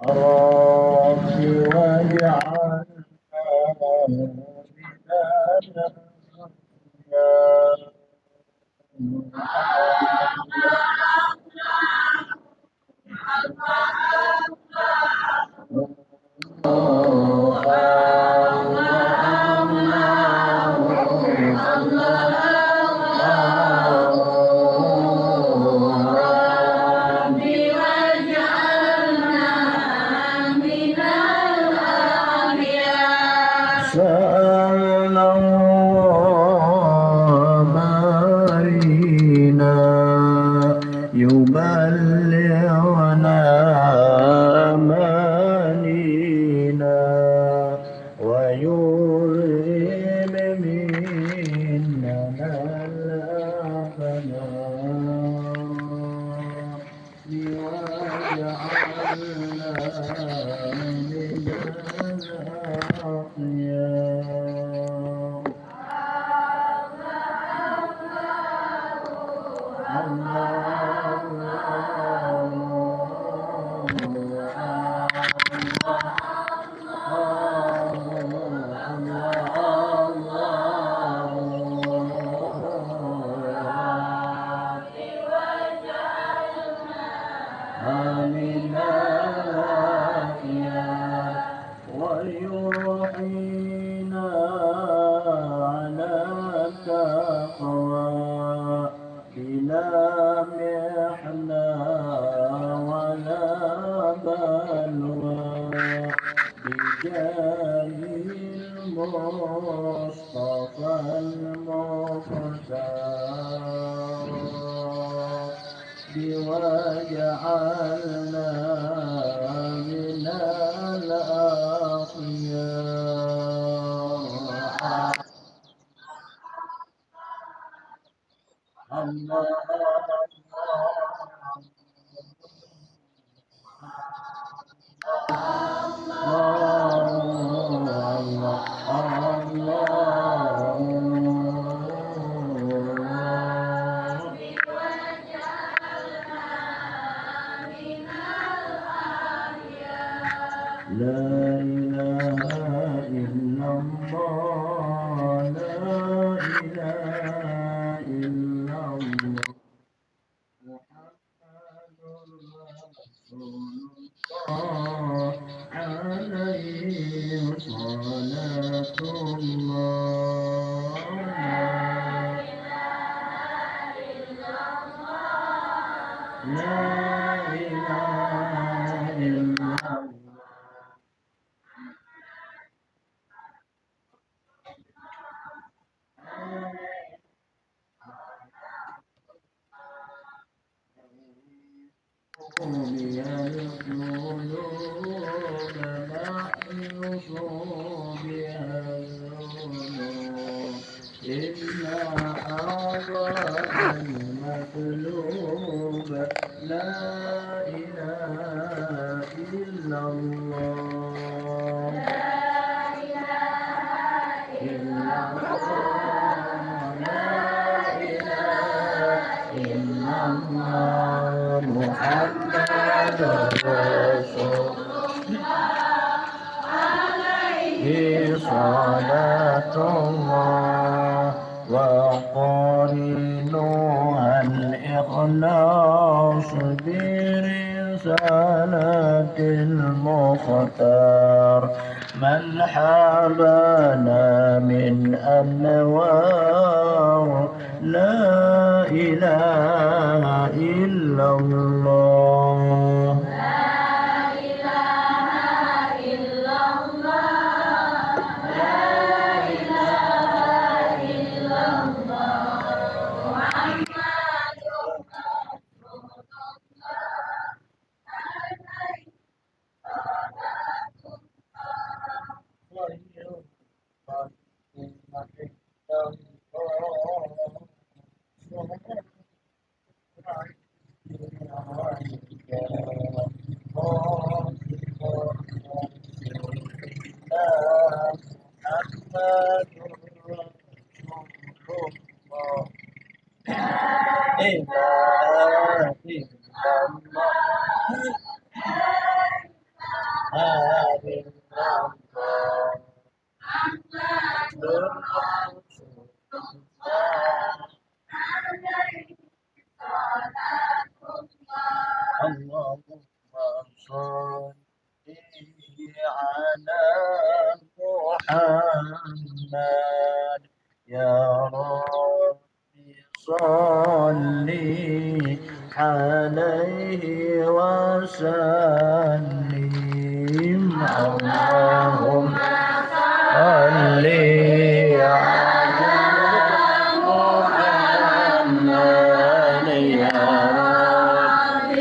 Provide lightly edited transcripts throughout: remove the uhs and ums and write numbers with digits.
رب واجعلنا من سألنا الله بارينا يبلغنا أمانينا ويريم مننا الأمنا ويجعلنا من الأخيار. ويوحينا على التقوى بلا محنة ولا بلوى بجاه المصطفى المختار وجعلنا من الأخيار. الله لا إله إلا الله لا إله إلا الله محمد رسول الله عليه صلاة الله. لا إله إلا الله. بها القلوب محيص بها الذنوب إلا أعظم المطلوب لا إله إلا الله. إلا الله لا إله إلا الله محمد رسول عليه صلاة الله وقرنها الإخلاص برسالة المختار من حبانا من أنوار لا إله إلا الله. آمين اللهم صل على محمد يا رب صل عليه وسلم اللهم صل على محمد يا رب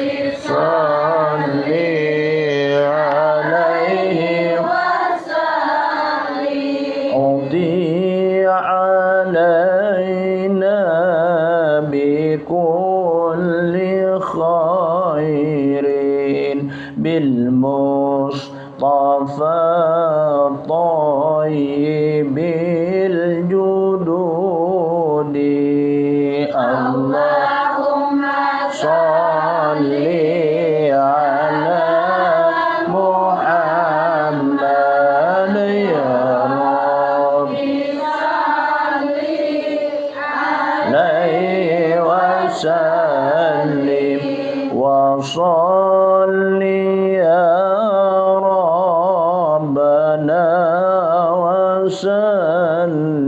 صل عليه أضيع علينا بكل خير بالمصطفى الطيب الجدود اللهم صل على محمد يا رب عليه وسلم وصل يا ربنا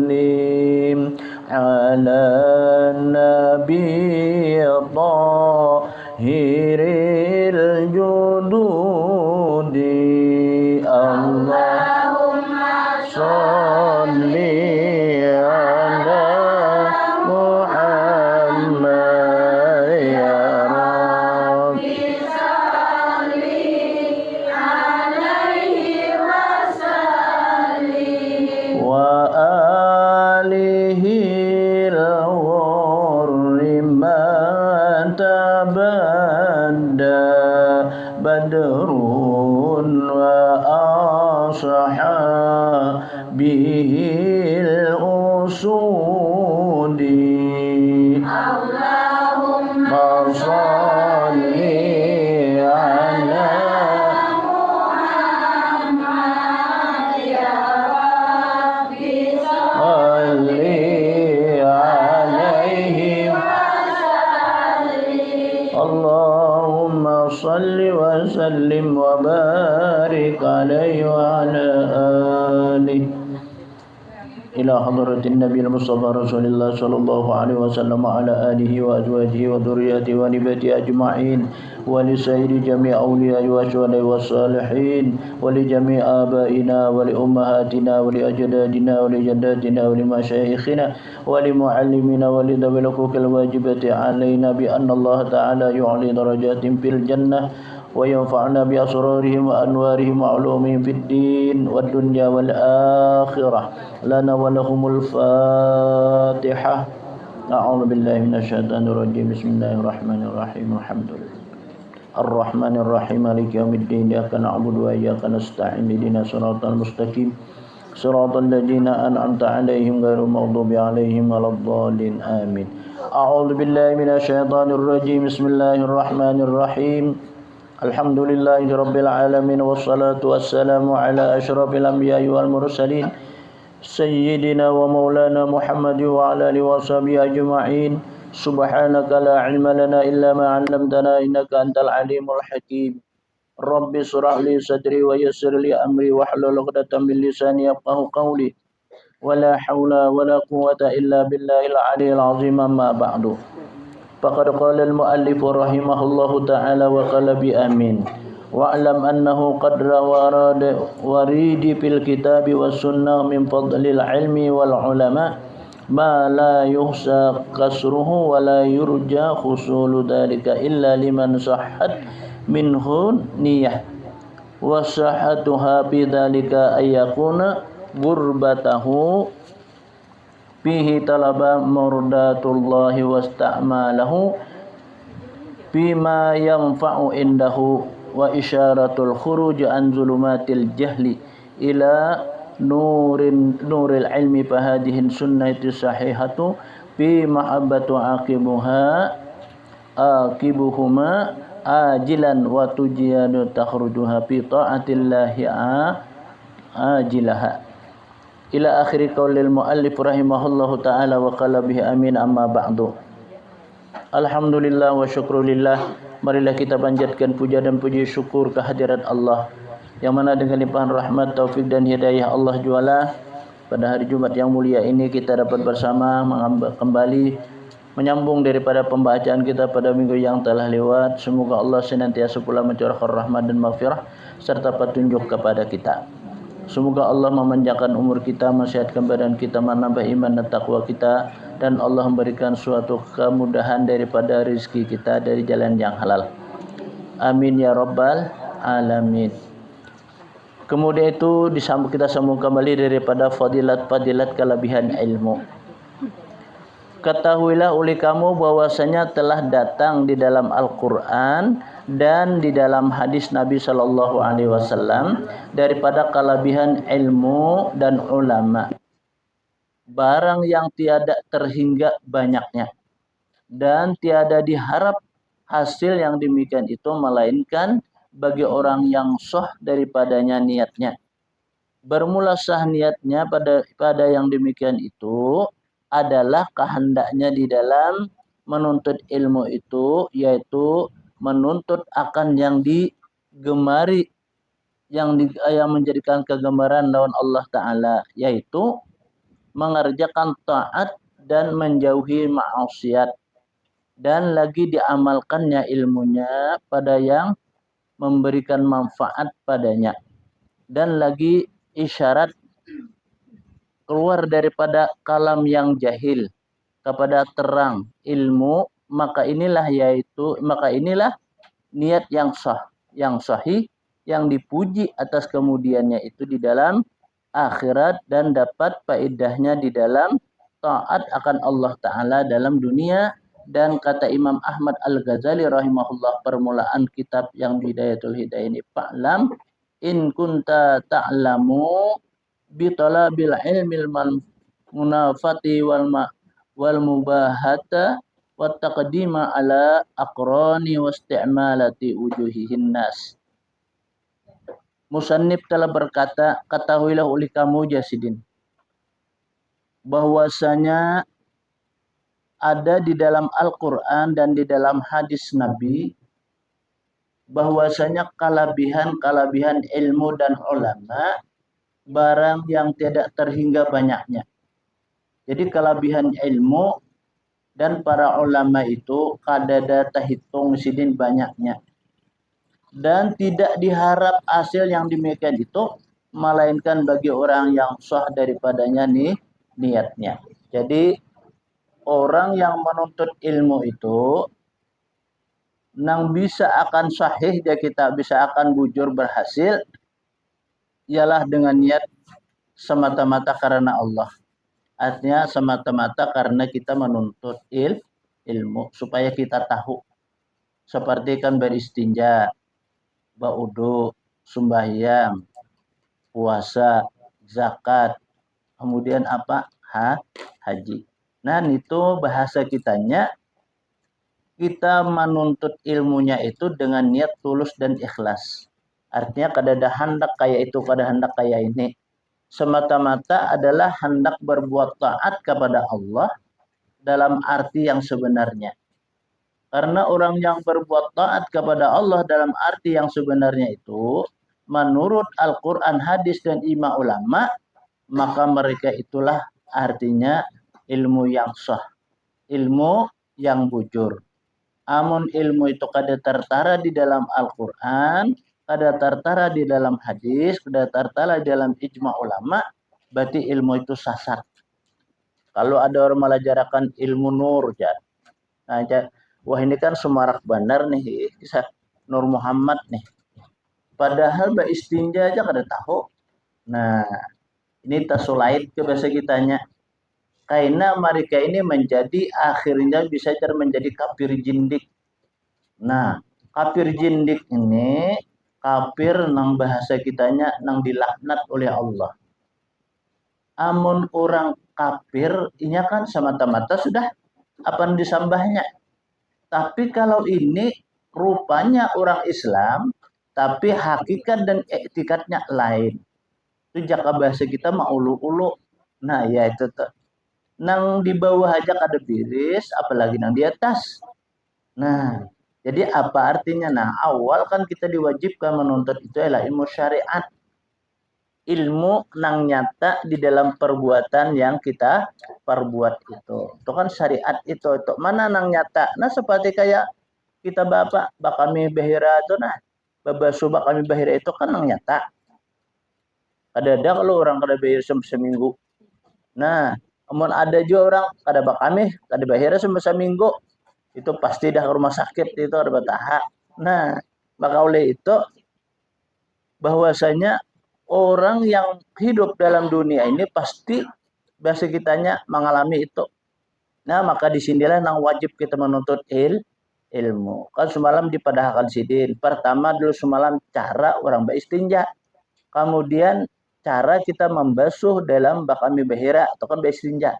وسلم على النبي الطاهر الجدود اللهم صل على محمد يا رب وآله الغر ما تبدى بدر وأصحابه الأسود اللهم صل على محمد يا رب صل عليه اللهم صل وسلم وبارك عليه وعلى آله إلى حضرة النبي المصطفى رسول الله صلى الله عليه وسلم وعلى آله وأزواجه وذريته ونبته أجمعين ولسائر جميع أولياء والشهداء والصالحين ولجميع آبائنا ولأمهاتنا ولأجدادنا ولجداتنا ولمشايخنا ولمعلمنا ولذوي الحقوق الواجبة علينا بأن الله تعالى يعلي درجات في الجنة وينفعنا بأسرارهم وأنوارهم وعلومهم في الدين والدنيا والآخرة لنا ولهم الفاتحة أعوذ بالله من الشيطان الرجيم بسم الله الرحمن الرحيم الحمد لله الرحمن الرحيم مالك يوم الدين إياك نعبد وإياك نستعين اهدنا الصراط المستقيم صراط الذين أنعمت عليهم غير المغضوب عليهم ولا الضالين آمين أعوذ بالله من الشيطان الرجيم بسم الله الرحمن الرحيم الحمد لله رب العالمين والصلاة والسلام على أشرف الأنبياء والمرسلين سيدنا ومولانا محمد وعلى آله وصحبه أجمعين سبحانك لا علم لنا إلا ما علمتنا إنك أنت العليم الحكيم رب اشرح لي صدري ويسر لي أمري واحلل عقدة من لساني يفقهوا قولي ولا حول ولا قوة إلا بالله العلي العظيم أما بعد فقد قال المؤلف رحمه الله تعالى وقال بآمين واعلم أنه قد ورد في الكتاب والسنة من فضل العلم والعلماء ما لا يحصى قصره ولا يرجى حصول ذلك إلا لمن صحت منه نية وصحتها بذلك أن يكون غربته fihi talaba murdatullahi wasta'malahu bima yanfa'u indahu wa isyaratul khuruj an zulumatil jahli ila nuril ilmi fahadihin sunnati sahihatu bi mahabbatu aqibuhuma ajilan wa tujiyanu takhrujuha fi ta'atillahi ajilaha. Ila akhiri qaulil muallif rahimahullahu ta'ala wa qala bihi amin amma ba'du. Alhamdulillah wa syukrulillah. Marilah kita panjatkan puja dan puji syukur kehadirat Allah, yang mana dengan limpahan rahmat, taufik dan hidayah Allah jualah, pada hari Jumat yang mulia ini kita dapat bersama kembali menyambung daripada pembacaan kita pada minggu yang telah lewat. Semoga Allah senantiasa pula mencurahkan rahmat dan maghfirah serta petunjuk kepada kita. Semoga Allah memanjangkan umur kita, mensehatkan badan kita, menambah iman dan takwa kita, dan Allah memberikan suatu kemudahan daripada rezeki kita dari jalan yang halal. Amin ya rabbal alamin. Kemudian itu kita sambung kembali daripada fadilat-fadilat kelebihan ilmu. Ketahuilah oleh kamu bahwasanya telah datang di dalam Al-Quran dan di dalam hadis Nabi Sallallahu Alaihi Wasallam daripada kelebihan ilmu dan ulama, barang yang tiada terhingga banyaknya, dan tiada diharap hasil yang demikian itu melainkan bagi orang yang sah daripadanya niatnya. Bermula sah niatnya pada yang demikian itu adalah kehendaknya di dalam menuntut ilmu itu, yaitu menuntut akan yang digemari, yang menjadikan kegemaran lawan Allah Ta'ala, yaitu mengerjakan taat dan menjauhi maksiat, dan lagi diamalkannya ilmunya pada yang memberikan manfaat padanya, dan lagi isyarat keluar daripada kalam yang jahil kepada terang ilmu, maka inilah niat yang sah, yang sahih, yang dipuji atas kemudiannya itu di dalam akhirat, dan dapat faedahnya di dalam taat akan Allah Ta'ala dalam dunia. Dan kata Imam Ahmad Al-Ghazali rahimahullah, permulaan kitab yang Hidayatul Hidayah ini, fa'lam in kunta ta'lamu bitalabil ilmil munafati wal mubahata wa taqdima ala aqrani wa isti'malati wujuhihin nas. Musannif telah berkata, ketahuilah oleh kamu Jasidin, bahwasanya ada di dalam Al-Quran dan di dalam hadis Nabi bahwasanya kelebihan ilmu dan ulama barang yang tidak terhingga banyaknya. Jadi kelebihan ilmu dan para ulama itu kadada terhitung sidin banyaknya, dan tidak diharap hasil yang demikian itu melainkan bagi orang yang sah daripadanya niatnya. Jadi orang yang menuntut ilmu itu nang bisa akan sahih dia, kita bisa akan bujur berhasil, ialah dengan niat semata-mata karena Allah. Artinya semata-mata karena kita menuntut ilmu supaya kita tahu. Seperti kan beristinja, baudu, sembahyang, puasa, zakat, kemudian apa? Haji. Nah, itu bahasa kitanya, kita menuntut ilmunya itu dengan niat tulus dan ikhlas. Artinya kadada hendak kayak itu, kada hendak kayak ini. Semata-mata adalah hendak berbuat taat kepada Allah dalam arti yang sebenarnya. Karena orang yang berbuat taat kepada Allah dalam arti yang sebenarnya itu, menurut Al-Quran, hadis, dan ijma ulama, maka mereka itulah artinya ilmu yang sah, ilmu yang bujur. Amun ilmu itu kada tertara di dalam Al-Quran, kada tertara di dalam hadis, kada tertara di dalam ijma ulama, berarti ilmu itu sasar. Kalau ada orang melajarakan ilmu nur, nah, wah ini kan semarak benar nih, kisah Nur Muhammad nih. Padahal istinja aja kada tahu. Nah, ini tasulait ke bahasa kitanya. Karena mereka ini menjadi akhirnya bisa menjadi kafir jindik. Nah, kafir jindik ini kafir nang bahasa kitanya nang dilaknat oleh Allah. Amun orang kafir ini kan semata-mata sudah apa disambahnya. Tapi kalau ini rupanya orang Islam, tapi hakikat dan etikatnya lain. Itu jaka bahasa kita mah ulu-ulu. Nah, ya itu tuh. Nang di bawah aja kada biris, apalagi nang di atas. Nah, jadi apa artinya? Nah, awal kan kita diwajibkan menuntut itu adalah ilmu syariat. Ilmu nang nyata di dalam perbuatan yang kita perbuat itu. Itu kan syariat itu. Itu mana nang nyata? Nah, seperti kayak kita bapak bakami bahira itu nah. Babasu bakami bahira itu kan nang nyata. Ada kalau orang kada bahira seminggu. Nah, namun ada juga orang kada bakami, kada bahira seminggu. Itu pasti dah ke rumah sakit itu ada bataha. Nah, maka oleh itu bahwasanya orang yang hidup dalam dunia ini pasti bahasa kitanya mengalami itu. Nah, maka disinilah yang wajib kita menuntut ilmu. Kan semalam dipadahkan sidin. Pertama dulu semalam cara orang beristinja. Kemudian cara kita membasuh dalam bakami bahira atau kan beristinja.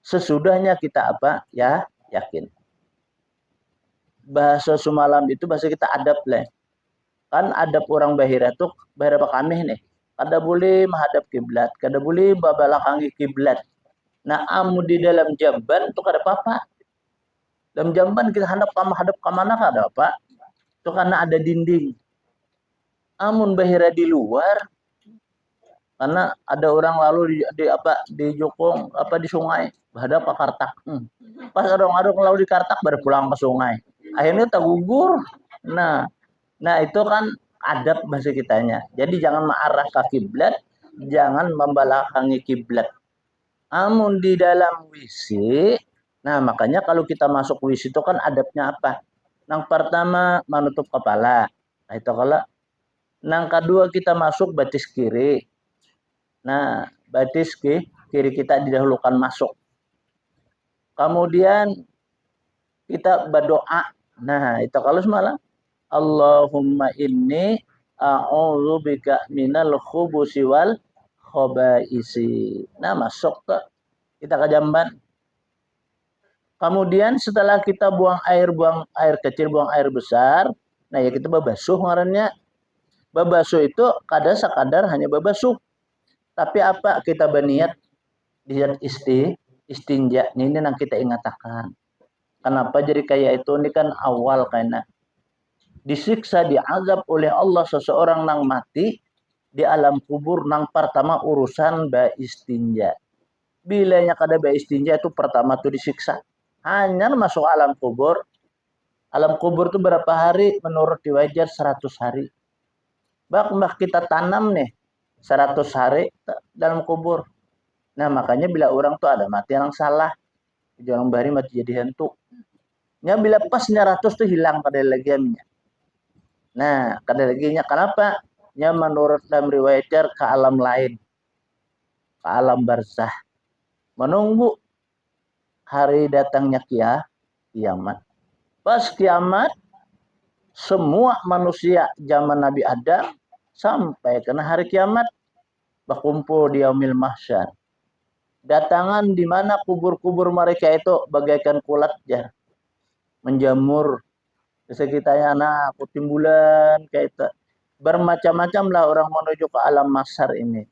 Sesudahnya kita apa? Ya, yakin. Bahasa semalam itu bahasa kita adab lah. Kan adab orang bahira tuh bahira kami nih. Kada boleh menghadap kiblat, kada boleh babalakangi kiblat. Nah, amu di dalam jamban itu kada apa-apa. Dalam jamban kita hadap ke mana kada apa. Itu karena ada dinding. Amun bahira di luar karena ada orang lalu di jokong apa di sungai hadap ke kartak. Pas ada lalu di kartak baru pulang ke sungai. Akhirnya tergugur. Nah itu kan adab bahasa kitanya. Jadi jangan mengarah ke kiblat, jangan membelakangi kiblat. Amun di dalam WC, nah makanya kalau kita masuk WC itu kan adabnya apa? Yang pertama menutup kepala. Nah itu kalau yang kedua kita masuk batis kiri. Nah batis kiri kita didahulukan masuk. Kemudian kita berdoa. Nah itu kalau semalam Allahumma inni a'udzubika minal khubusi wal khabaisi. Nah, masuk ke kita ke jamban. Kemudian setelah kita buang air kecil, buang air besar, nah ya kita babasuh ngarannya. Babasuh itu kada sekadar hanya babasuh. Tapi apa kita berniat di istinja. Ini yang kita ingatakan. Kenapa jadi kayak itu? Ini kan awal kayaknya disiksa, diazab oleh Allah seseorang nang mati di alam kubur nang pertama urusan ba istinja. Bilanya kada ba istinja itu pertama tuh disiksa. Hanya masuk alam kubur. Alam kubur itu berapa hari? Menurut riwayat 100 hari. Bak kita tanam nih 100 hari dalam kubur. Nah makanya bila orang tuh ada mati yang salah. Jangan bahari mati jadi hantu. Ya bila pas 100 tuh hilang pada legiannya. Nah, kada laginya kenapa? Ya menurut dalam riwayatnya ke alam lain. Ke alam barzah. Menunggu hari datangnya kiamat. Pas kiamat, semua manusia zaman Nabi Adam sampai kena hari kiamat berkumpul di yaumil mahsyar. Datangan di mana kubur-kubur mereka itu bagaikan kulat jar. Menjamur sekitarnya anak timbulan kayak itu. Bermacam-macam lah orang menuju ke alam mahsyar ini.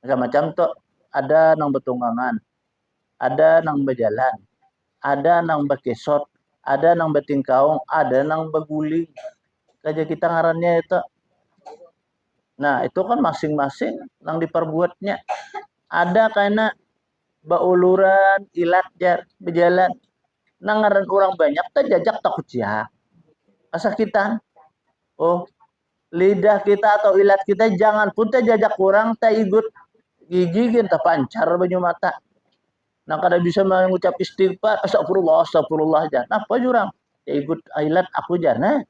Macam-macam tuh ada nang betunggangan, ada nang berjalan, ada nang berkesot, ada nang bertingkaung, ada nang berguling. Kaja kita ngarannya itu. Nah itu kan masing-masing nang diperbuatnya. Ada karena bauluran, ilat jar, berjalan. Nang ngaran orang banyak tak jajak takut ya. Kesakitan. Oh, lidah kita atau ilat kita jangan pun tak jajak kurang tak ikut gigigin tak pancar banyu mata. Nah kada bisa mengucap istighfar astagfirullah aja. Nah apa jurang? Ya ikut ilat aku jana.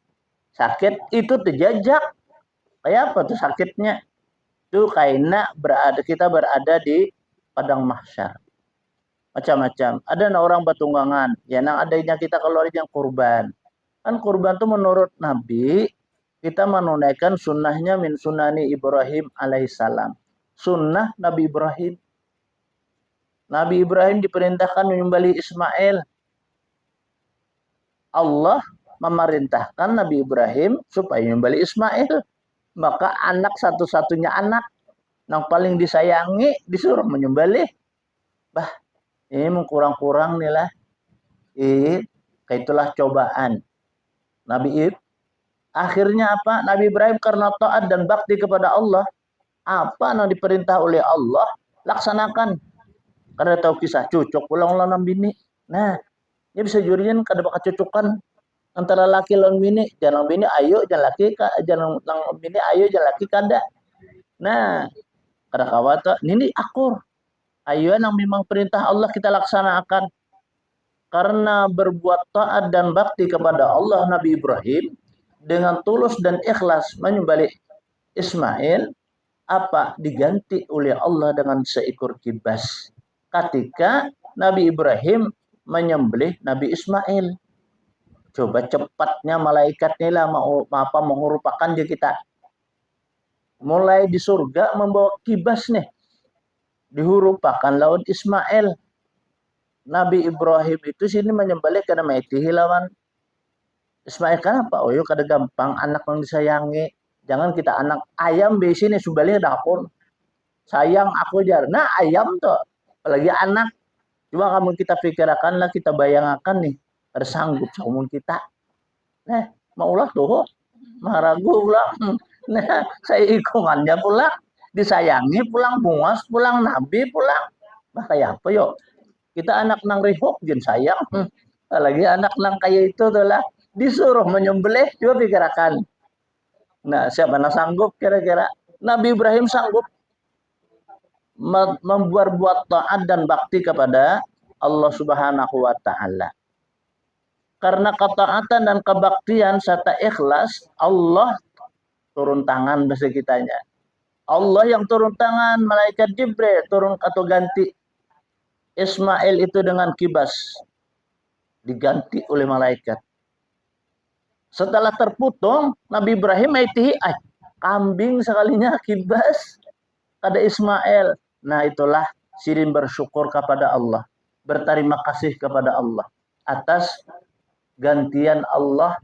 Sakit itu terjajak. Kayak apa tuh sakitnya? Itu kaina kita berada di padang mahsyar. Macam-macam. Ada orang batunggangan. Ya nang adanya kita keluar yang kurban. Kan kurban itu menurut Nabi kita menunaikan sunnahnya min sunani Ibrahim alaihissalam. Sunnah Nabi Ibrahim. Nabi Ibrahim diperintahkan menyembelih Ismail. Allah memerintahkan Nabi Ibrahim supaya menyembelih Ismail. Maka anak satu-satunya anak yang paling disayangi disuruh menyembelih. Bah, ini kurang-kurang nih lah. Itulah cobaan. Nabi Ibrahim. Akhirnya apa? Nabi Ibrahim karena taat dan bakti kepada Allah. Apa yang diperintah oleh Allah, laksanakan. Karena tahu kisah cucuk ulang-ulang bini. Nah, ini bisa jurian kada bakal cucukan antara laki lawan bini. Jangan bini ayo, jangan laki jangan bini ayo, jangan laki kada. Nah, kada kawata ini akur. Ayo yang memang perintah Allah kita laksanakan. Karena berbuat taat dan bakti kepada Allah Nabi Ibrahim dengan tulus dan ikhlas menyembelih Ismail, apa diganti oleh Allah dengan seekor kibas ketika Nabi Ibrahim menyembelih Nabi Ismail. Coba cepatnya malaikat inilah mau apa mengurupakan dia kita. Mulai di surga membawa kibas nih. Dihurupakan lawan Ismail. Nabi Ibrahim itu sini menyembelih karena maitihi lawan Ismail. Kenapa? Oh yuk kada gampang anak yang disayangi. Jangan kita anak ayam di sini subali dapur. Sayang aku jar. Nah ayam tuh. Apalagi anak. Cuma kamu kita pikirkan lah, kita bayangkan nih. Ada sanggup sama kita. Nah, maulah tuh. Maharagu pulang. Nah, saya ikungannya pulang. Disayangi pulang, bungas pulang, nabi pulang. Nah kayak apa yuk? Kita anak nang rihok jen sayang. Lagi anak nang kayak itu tuh lah. Disuruh menyembelih, coba pikirkan. Nah, siapa yang sanggup kira-kira? Nabi Ibrahim sanggup membuat taat dan bakti kepada Allah Subhanahu wa taala. Karena ketaatan dan kebaktian serta ikhlas, Allah turun tangan bahasa kitanya. Allah yang turun tangan, malaikat Jibril turun atau ganti Ismail itu dengan kibas. Diganti oleh malaikat. Setelah terputung, Nabi Ibrahim maitihi kambing sekalinya kibas kada Ismail. Nah itulah sirin bersyukur kepada Allah. Berterima kasih kepada Allah atas gantian Allah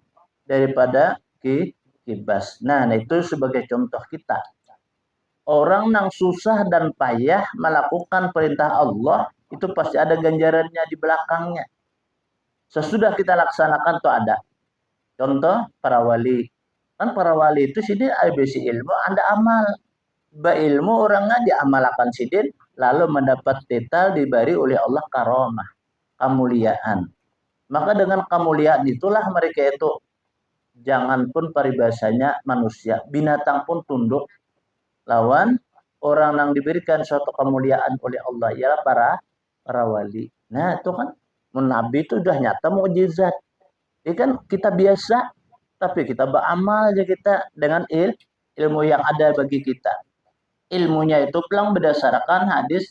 daripada kibas. Nah itu sebagai contoh kita. Orang yang susah dan payah melakukan perintah Allah itu pasti ada ganjarannya di belakangnya. Sesudah kita laksanakan tuh ada. Contoh para wali. Kan para wali itu sini ABC ilmu, Anda amal. Ilmu orangnya diamalkan sidin lalu mendapat titel diberi oleh Allah karamah, kemuliaan. Maka dengan kemuliaan itulah mereka itu jangan pun paribasanya manusia, binatang pun tunduk lawan orang yang diberikan suatu kemuliaan oleh Allah ialah para wali. Nah, itu kan Nabi itu sudah nyata mukjizat. Ini kan kita biasa tapi kita beramal aja kita dengan ilmu yang ada bagi kita. Ilmunya itu pulang berdasarkan hadis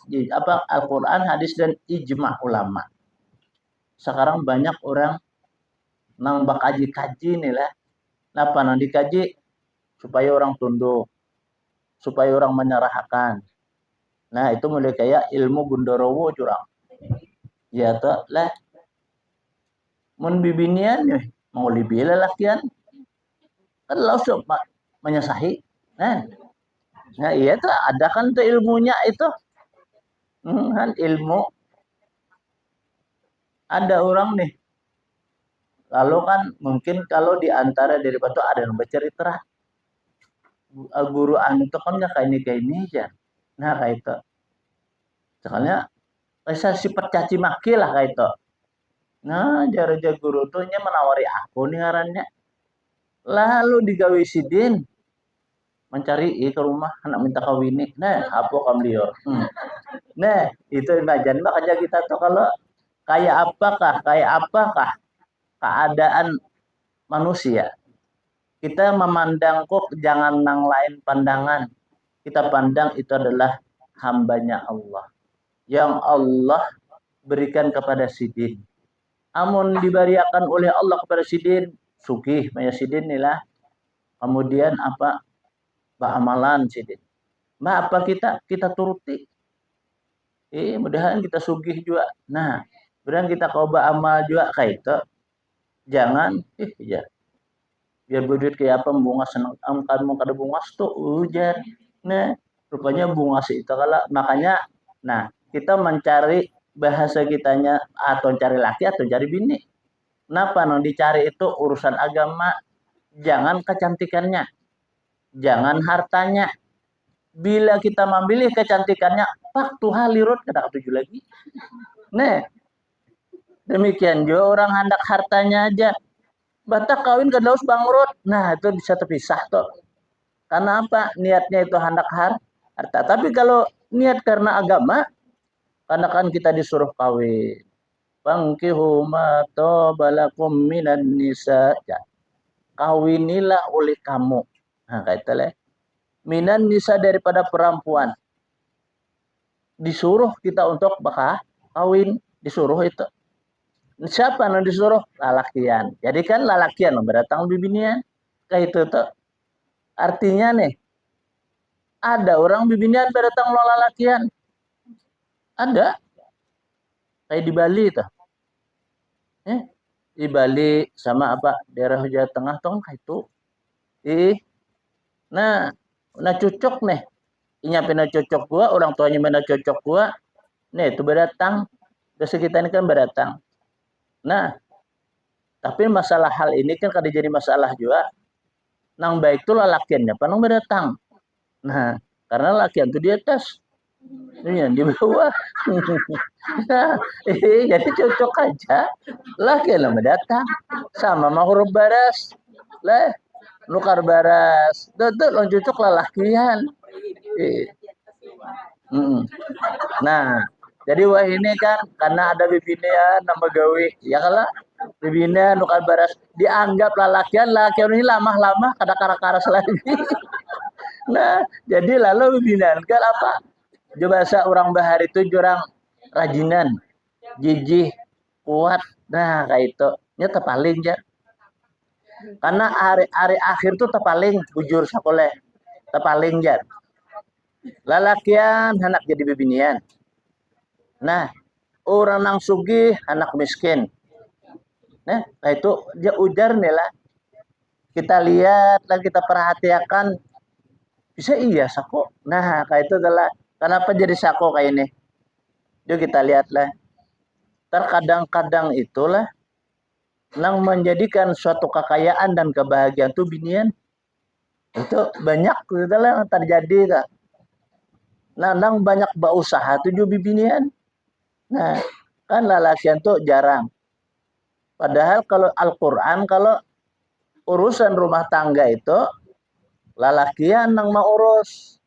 Al-Qur'an, hadis dan ijma ulama. Sekarang banyak orang nang bakaji-kaji nih lah. Napa nang dikaji supaya orang tunduk, supaya orang menyerahkan. Nah, itu mulai kayak ilmu Gundorowo curang. Ya toh lah. Mun bibinian mau libila lakian. Kan langsung menyesahi. Nah, iya tuh ada kan tuh ilmunya itu. Kan ilmu ada orang nih. Lalu kan mungkin kalau di antara daripada ada yang bercerita guru anu itu kan kayak ini aja. Nah kayak itu. Soalnya saya sifat caci maki lah kayak itu. Nah jara guru tuh menawari aku nih ngarannya. Lalu digawe sidin mencari ke rumah anak minta kawin. Nah apa kamu lior. Nah itu imajin makanya kita tuh kalau kayak apakah keadaan manusia. Kita memandang kok jangan nang lain pandangan. Kita pandang itu adalah hambanya Allah. Yang Allah berikan kepada sidin. Amun diberikan oleh Allah kepada sidin, sugih maya sidin inilah. Kemudian apa? Amalan sidin. Apa kita turuti. Mudahan kita sugih juga. Nah, mudahan kita kau amal juga kayak itu. Jangan ya biar berduit kayak apa bunga senang angkat mau kada bunga tuh ujar. Nah, rupanya bunga sih itu kalau makanya nah, kita mencari bahasa kitanya atau cari laki atau cari bini. Kenapa no dicari itu urusan agama, jangan kecantikannya, jangan hartanya. Bila kita memilih kecantikannya, waktu halirut kada tujuh lagi. Nah, demikian juga orang hendak hartanya aja. Batak kawin ke daus bangkrut. Nah, itu bisa terpisah tuh. Karena apa? Niatnya itu hendak harta. Tapi kalau niat karena agama, karena kan kita disuruh kawin. Fangkihu ma balakum minan nisa. Ya, kawinilah oleh kamu. Nah, kayak itu lah. Minan nisa daripada perempuan. Disuruh kita untuk kawin. Disuruh itu. Siapa yang disuruh? Lalakian. Jadi kan lalakian berdatang bibinian. Kayak itu tuh. Artinya nih, ada orang bibinian berdatang lalakian. Ada. Kayak di Bali tuh. Di Bali sama apa daerah Jawa Tengah tuh kayak itu. Nah, nah cocok nih. Inya pina cocok gua, orang tuanya mana cocok gua. Nih itu berdatang. Terus kita ini kan berdatang. Nah, tapi masalah hal ini kan kada jadi masalah juga. Nang baik tuh lalakiannya, panang berdatang. Nah, karena lakian tuh di atas. Ini yang di bawah. Nah, jadi cocok aja. Laki lah mendatang. Sama mau huruf baras. Lah, nukar baras. Tuh, lo cocok lah lakian. Nah, jadi wah ini kan karena ada bibinian nama gawe. Ya kalau bibinian nukar baras dianggap lakian ini lama-lama kada karas lagi. Nah, jadi lalu bibinian kan apa? Coba bahasa orang bahar itu jurang rajinan, jijih, kuat. Nah, kayak itu. Nya tepaling ya. Karena hari akhir tuh tepaling bujur sekolah. Tepaling ya. Lalakian anak jadi bibinian. Nah, orang nang sugih anak miskin. Nah, itu dia ujar nih lah. Kita lihat dan kita perhatikan bisa iya sako. Nah, kayak itu adalah kenapa jadi sako kayak ini. Yuk kita lihatlah. Terkadang-kadang itulah yang menjadikan suatu kekayaan dan kebahagiaan tuh binian itu banyak itulah yang terjadi tak. Nah, nang banyak berusaha tuh binian. Nah, kan lalakian tuh jarang. Padahal kalau Al-Quran kalau urusan rumah tangga itu lalakian nang mau urus.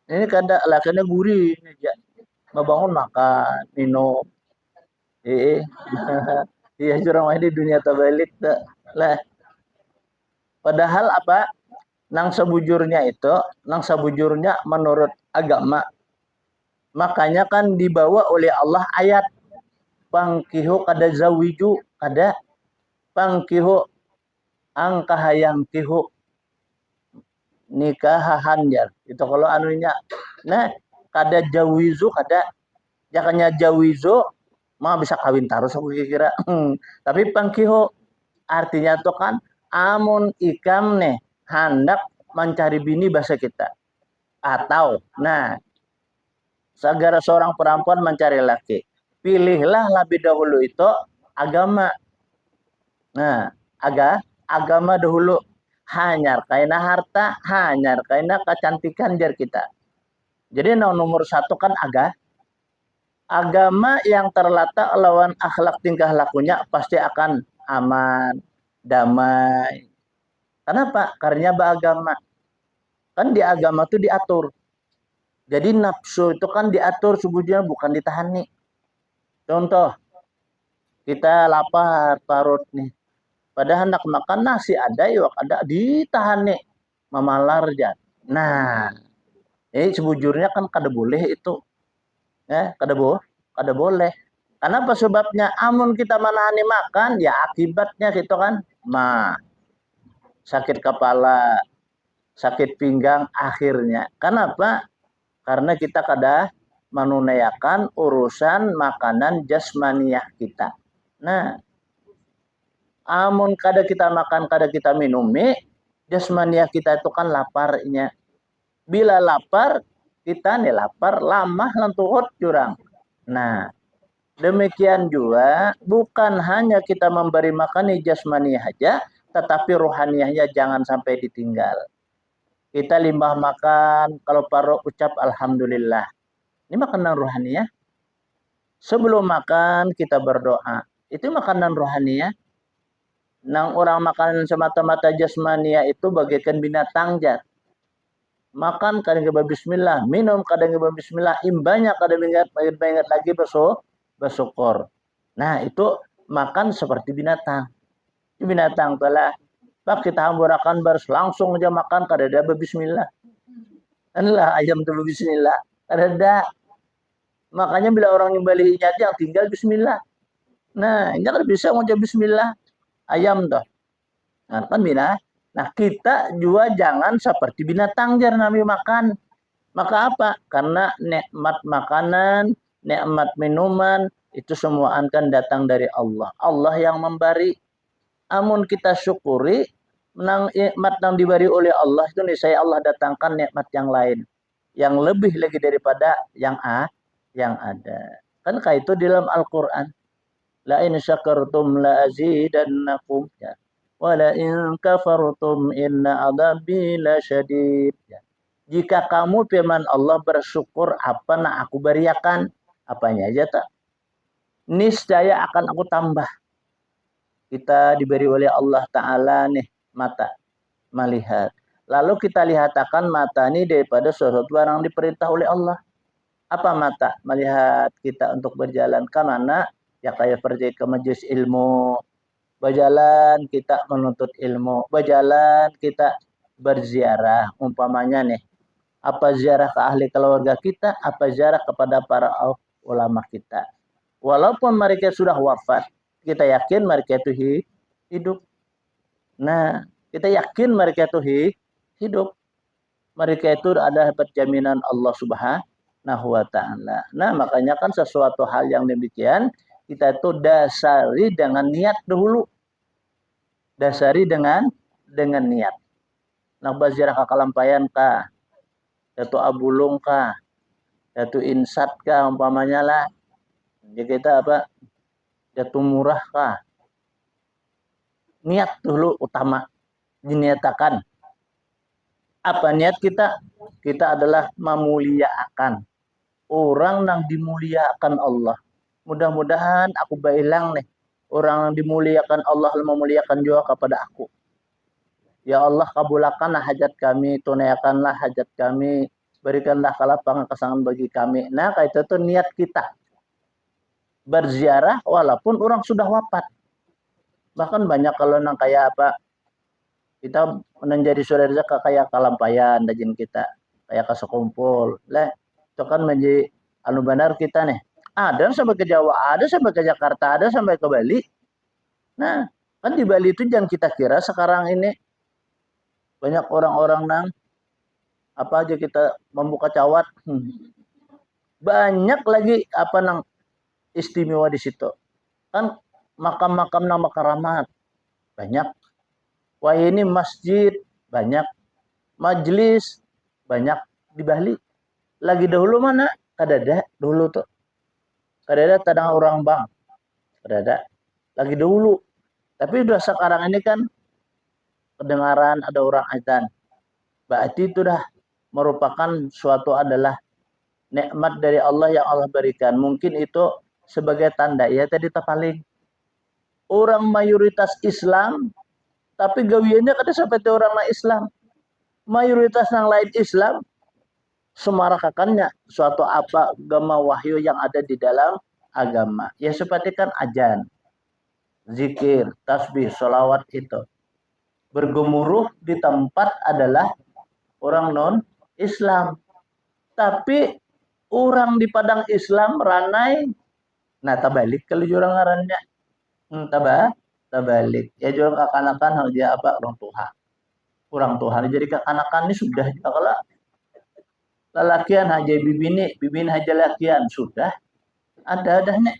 Ini kada lakiannya gurih aja. Membangun makan, minum. Iya curang di dunia terbalik lah. Padahal apa? Nang sebujurnya menurut agama. Makanya kan dibawa oleh Allah ayat pangkihu kada zawiju kada pangkihu angka hayang kihu nikahahan ya. Itu kalau anunya. Nah, kada jawizu kada jakanya jawizu mah bisa kawin terus aku kira. Tapi pangkihu artinya tuh kan amun ikam nih hendak mencari bini bahasa kita atau nah segala seorang perempuan mencari laki pilihlah lebih dahulu itu agama. Nah, agama dahulu hanyar kaina harta hanyar kaina kecantikan jar kita. Jadi nomor satu kan agama yang terletak lawan akhlak tingkah lakunya pasti akan aman, damai. Kenapa? Karena beragama. Kan di agama tuh diatur. Jadi nafsu itu kan diatur sebujurnya bukan ditahan nih. Contoh, kita lapar parut nih. Padahal hendak makan nasi ada yuk ada ditahan nih. Mamalar aja. Nah, ini sebujurnya kan kada boleh itu. Kada boleh. Kenapa sebabnya? Amun kita menahani makan, ya akibatnya gitu kan. Sakit kepala, sakit pinggang akhirnya. Kenapa? Karena kita kada menunaikan urusan makanan jasmaniah kita. Nah, Amun kada kita makan, kada kita minum mie, jasmaniah kita itu kan laparnya. Bila lapar, kita nih lapar, lamah lentuhut jurang. Nah, demikian juga bukan hanya kita memberi makan jasmaniah aja, tetapi rohaniahnya jangan sampai ditinggal. Kita limbah makan, kalau paru ucap alhamdulillah. Ini makanan rohaniah. Sebelum makan kita berdoa. Itu makanan rohaniah. Nang orang makan semata-mata jasmania itu bagaikan binatang jat. Makan kadang kita bismillah, minum kadang kita bismillah, imbanya kadang ingat lagi bersyukur. Nah, itu makan seperti binatang. Binatang telah pak kita hamburakan baru langsung aja makan kada ada bismillah. Inilah ayam tu bismillah. Kada ada. Makanya bila orang nyembelihinya yang tinggal bismillah. Nah, ini kan bisa ngucap bismillah. Ayam toh. Nah, kan bina. Nah, kita juga jangan seperti binatang jar nami makan. Maka apa? Karena nikmat makanan, nikmat minuman itu semua akan datang dari Allah. Allah yang memberi. Amun kita syukuri menang nikmat yang diberi oleh Allah itu nih saya Allah datangkan nikmat yang lain yang lebih lagi daripada yang ada. Kan kayak itu di dalam Al-Qur'an. La in syakartum la azidannakum ya. Wa la in kafartum inna adzabi lasyadid ya. Jika kamu firman Allah bersyukur apa nak aku beriakan apanya aja tak niscaya akan aku tambah. Kita diberi oleh Allah Ta'ala nih mata melihat. Lalu kita lihatkan mata ini daripada sesuatu barang diperintah oleh Allah. Apa mata? Melihat kita untuk berjalan ke mana? Ya kayak pergi ke majelis ilmu, berjalan kita menuntut ilmu, berjalan kita berziarah, umpamanya nih, apa ziarah ke ahli keluarga kita, apa ziarah kepada para ulama kita. Walaupun mereka sudah wafat, kita yakin mereka itu hidup. Nah, kita yakin mereka itu hidup. Mereka itu ada jaminan Allah Subhanahu wa Ta'ala. Nah, makanya kan sesuatu hal yang demikian kita itu dasari dengan niat dahulu. Dasari dengan niat. Nah, baziarah ka kalampayan ka, yaitu abulung ka, yaitu insat ka, umpamanya lah. Jadi kita apa? Yaitu murah ka. Niat dulu utama diniatakan. Apa niat kita? Kita adalah memuliakan orang yang dimuliakan Allah. Mudah-mudahan aku bailang nih. Orang yang dimuliakan Allah memuliakan juga kepada aku. Ya Allah kabulkanlah hajat kami, tunaikanlah hajat kami, berikanlah kelapangan kesenangan bagi kami. Nah, kayak itu tuh niat kita. Berziarah walaupun orang sudah wafat. Bahkan banyak kalau nang kayak apa, kita menjadi saudara kayak kalampayan dajin kita, kayak kasekumpul. Lah, itu kan menjadi anu benar kita nih. Ada sampai ke Jawa, ada sampai ke Jakarta, ada sampai ke Bali. Nah, kan di Bali itu jangan kita kira sekarang ini banyak orang-orang nang apa aja kita membuka cawat. Banyak lagi apa nang istimewa di situ. Kan makam-makam nang makaramat banyak. Wah ini masjid banyak, majelis banyak di Bali. Lagi dahulu mana? Kadada dulu tuh. Kadada tadang orang bang. Kadada. Lagi dahulu. Tapi udah sekarang ini kan kedengaran ada orang azan. Berarti itu dah merupakan suatu adalah nikmat dari Allah yang Allah berikan. Mungkin itu sebagai tanda. Ya tadi terpaling. Orang mayoritas Islam tapi gawiannya kada seperti orang lain Islam. Mayoritas yang lain Islam semarakakannya suatu apa agama wahyu yang ada di dalam agama. Ya seperti kan ajan, zikir, tasbih, sholawat itu. Bergemuruh di tempat adalah orang non Islam. Tapi orang di padang Islam ranai. Nah tabalik kalau jurang ngarannya. Tabalik. Ya jurang kakanakan hal dia apa orang Tuhan. Kurang Tuhan jadi kekanakan ini sudah kalau lelakian aja bibini aja lakian sudah ada nih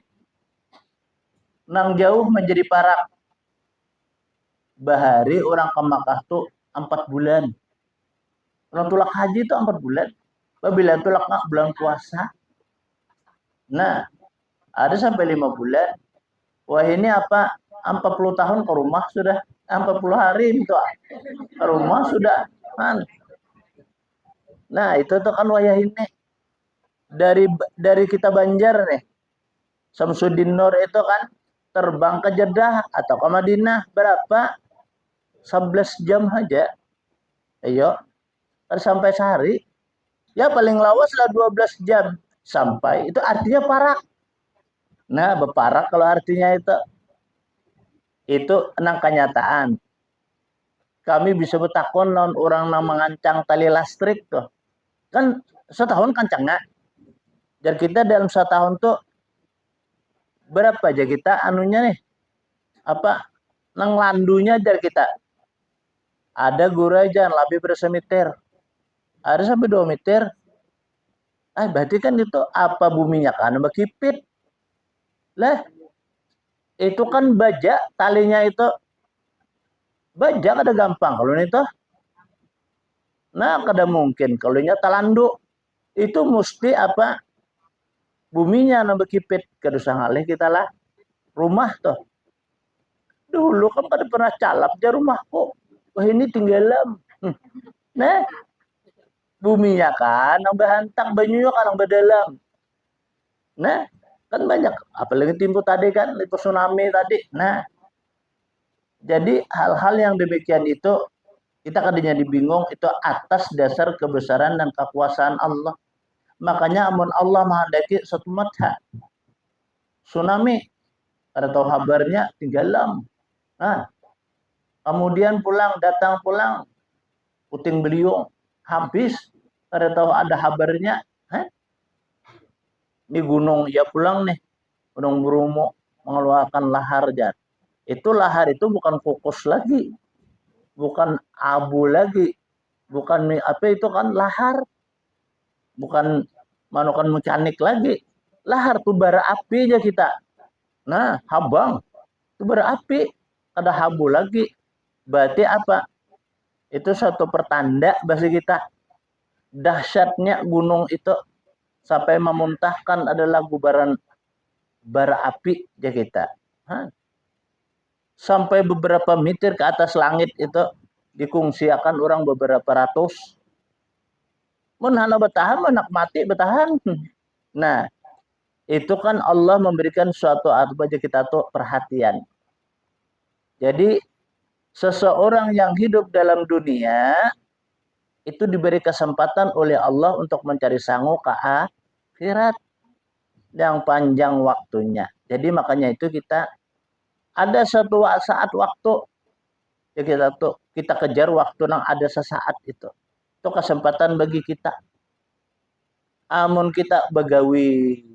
nang jauh menjadi parak bahari orang ke Makkah tuh 4 bulan. Orang tulak haji itu 4 bulan. Bila tulak bulan puasa. Nah, ada sampai 5 bulan. Wah ini apa? 40 tahun ke rumah sudah. 40 hari itu ke rumah sudah. Nah itu tuh kan wayah ini. Dari kita Banjar nih. Samsudin Nur itu kan terbang ke Jeddah atau ke Madinah berapa? 11 jam aja. Ayo, sampai sehari. Ya paling lawas lah 12 jam sampai. Itu artinya parak. Nah, beparak kalau artinya itu enang kenyataan. Kami bisa betakon non orang nang mengancang tali listrik tuh. Kan setahun kancangnya. Jadi kita dalam setahun tuh berapa aja kita anunya nih? Apa nang landunya dari kita. Ada gurajan lebih bersemeter. Ada sampai 2 meter. Berarti kan itu apa buminya kan bekipit. Lah, itu kan baja talinya itu baja kada gampang kalau itu. Nah, kada mungkin kalau nya talandu itu mesti apa buminya nang bekipit kada usah ngalih kita lah rumah tuh. Dulu kan pada pernah calap aja rumahku. Wah ini tinggalam. Nah, buminya kan nang behantak banyunya kan nang bedalam. Nah, kan banyak apalagi timbu tadi kan itu tsunami tadi. Nah, jadi hal-hal yang demikian itu kita kadangnya dibingung itu atas dasar kebesaran dan kekuasaan Allah. Makanya amun Allah menghendaki satu matha tsunami ada tahu kabarnya tinggalam. Nah, kemudian datang pulang puting beliung habis ada tahu ada kabarnya. Ini gunung ya pulang nih gunung Bromo mengeluarkan lahar jar. Itu lahar itu bukan fokus lagi, bukan abu lagi, bukan apa itu kan lahar, bukan manukan mekanik lagi. Lahar tuh bara api aja kita. Nah, habang itu bara api, ada habu lagi. Berarti apa? Itu satu pertanda bagi kita dahsyatnya gunung itu sampai memuntahkan adalah gubaran bara api aja kita. Sampai beberapa meter ke atas langit itu dikungsiakan orang beberapa ratus. Menhana bertahan, menak mati bertahan. Nah, itu kan Allah memberikan suatu apa aja kita tuh perhatian. Jadi seseorang yang hidup dalam dunia itu diberi kesempatan oleh Allah untuk mencari sangu ke akhirat yang panjang waktunya. Jadi makanya itu kita ada satu saat waktu ya kita kejar waktu yang ada sesaat itu. Itu kesempatan bagi kita. Amun kita begawi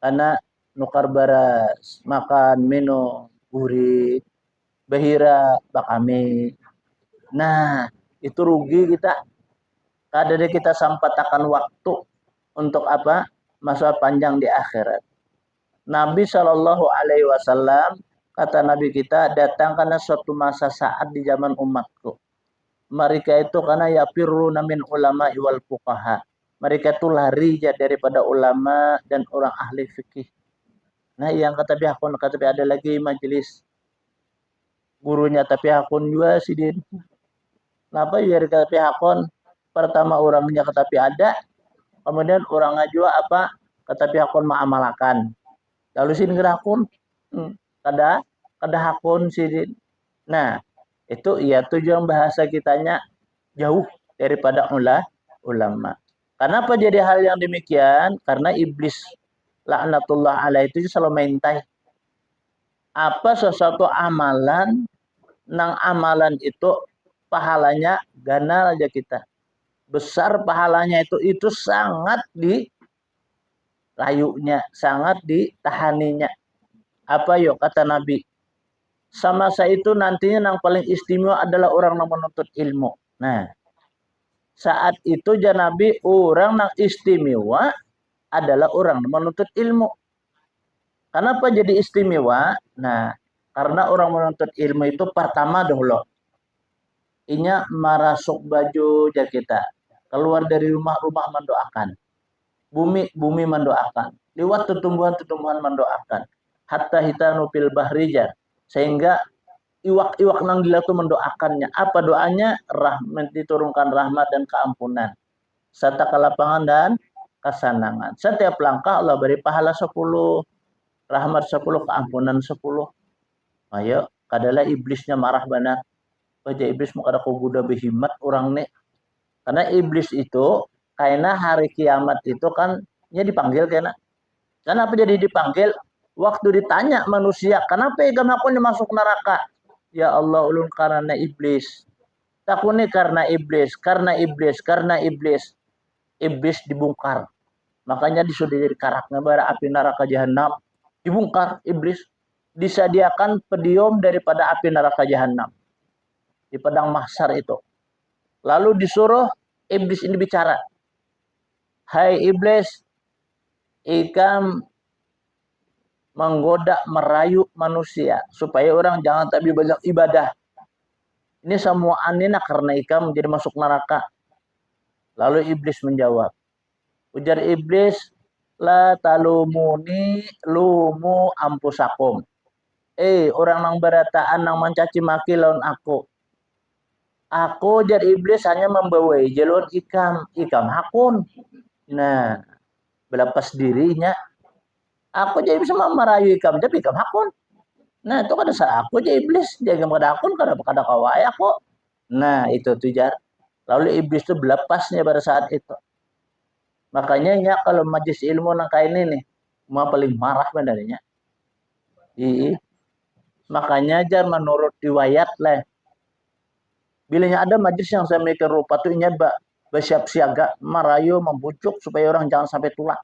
karena nukar baras, makan, minum, gurih, bahira, bakami. Nah, itu rugi kita. Kadang kita sampatakan waktu untuk apa? Masa panjang di akhirat. Nabi Shallallahu Alaihi Wasallam kata Nabi kita datang karena suatu masa saat di zaman umatku. Mereka itu karena yafirru min ulama wal fuqaha. Mereka itu lari daripada ulama dan orang ahli fikih. Nah, yang kata ada lagi majelis gurunya tapi hakun juga sidin. Kenapa ya kata hakun? Pertama orangnya kata ada, kemudian orangnya juga apa? Kata hakun ma'amalakan. Lalu sin gerakun kada hakun sidin. Nah, itu ya tujuan bahasa kitanya jauh daripada ulama. Kenapa jadi hal yang demikian? Karena iblis laknatullah alaih itu selalu mentai. Apa sesuatu amalan, nang amalan itu pahalanya ganal aja kita. Besar pahalanya itu sangat di layunya, sangat ditahaninya. Apa yuk kata Nabi? Sama saya itu nantinya yang paling istimewa adalah orang yang menuntut ilmu. Nah, saat itu Nabi orang yang istimewa adalah orang yang menuntut ilmu. Kenapa jadi istimewa? Nah, Karena orang menuntut ilmu itu pertama dahulu inya marasuk baju jar kita. Keluar dari rumah mendoakan. Bumi mendoakan. Lewat tumbuhan-tumbuhan mendoakan. Hatta hitanu fil bahri jar. Sehingga iwak-iwak nang gila itu mendoakannya. Apa doanya? Rahmat, diturunkan rahmat dan keampunan. Serta kelapangan dan kesenangan. Setiap langkah Allah beri pahala 10. Rahmat 10, keampunan 10. Ayo, kadalah iblisnya marah benar. Baca iblis mau kada kuguda behimat orang nih. Karena iblis itu, karena hari kiamat itu kan, nya dipanggil kena. Kenapa jadi dipanggil? Waktu ditanya manusia, kenapa ikam aku masuk neraka? Ya Allah, ulun karena iblis. Takuni karena iblis, karena iblis, karena iblis. Iblis dibongkar. Makanya disuruh jadi karaknya bara api neraka jahanam. Dibongkar iblis. Disediakan pedium daripada api neraka jahanam. Di padang mahsyar itu. Lalu disuruh iblis ini bicara. Hai iblis, ikam menggoda, merayu manusia supaya orang jangan tapi banyak ibadah. Ini semua anina karena ikam menjadi masuk neraka. Lalu iblis menjawab. Ujar iblis, la talumuni lumu ampusakum. Orang nang berataan nang mencaci maki lawan aku. Aku jadi iblis hanya membawa jalur ikam hakun. Nah, belapas dirinya. Aku jadi bisa merayu ikam, tapi ikam hakun. Nah, itu kada salah aku jadi iblis. Jadi kada hakun, kada kawai aku. Nah, itu tujar. Lalu iblis itu belepasnya pada saat itu. Makanya ya kalau majlis ilmu nang kayak ini nih, mau paling marah benarnya. Makanya jar menurut riwayat lah. Bilanya ada majlis yang saya mikir rupa tuh inya bersiap siaga, merayu, membujuk supaya orang jangan sampai tulak.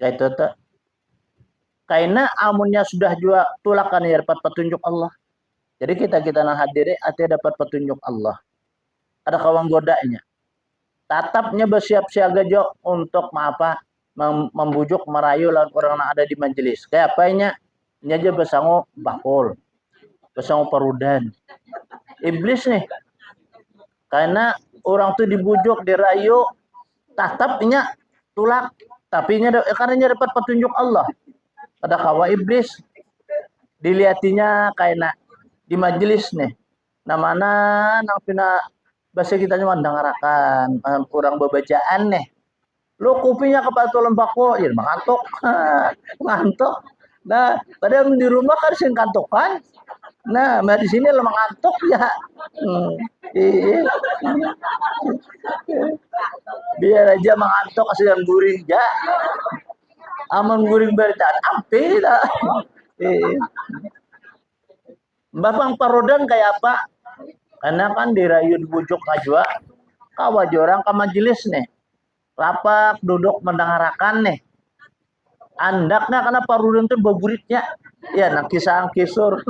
Kayak itu tuh. Karena amunnya sudah juga tulakan ya dapat petunjuk Allah. Jadi kita nang hadiri artinya dapat petunjuk Allah. Ada kawan godanya. Tatapnya bersiap siaga jo untuk membujuk merayu lawan orang yang ada di majelis. Kayak apanya? Ini aja besangu bakul, besangu parudan. Iblis nih. Karena orang tuh dibujuk, dirayu, tatapnya tulak. Tapi karena dapat petunjuk Allah. Ada kawa iblis. Diliatinya kayak di majelis nih. Namana nang pina bahasa kita cuma dengarakan kurang bebacaan nih. Lo kopinya kepatulan bako, ya ngantuk. Ngantuk. Nah, padahal di rumah kan sing kantuk kan. Nah, di sini lo ngantuk ya. Biar aja mengantuk asal yang guring ya. Aman guring berita ampe dah. Bapang parodan kayak apa? Karena kan dirayu dibujuk najwa, kawa orang ke majelis nih. Rapat duduk mendengarkan nih. Andaknya karena parudan itu baburitnya. Ya, nak kisah kisur.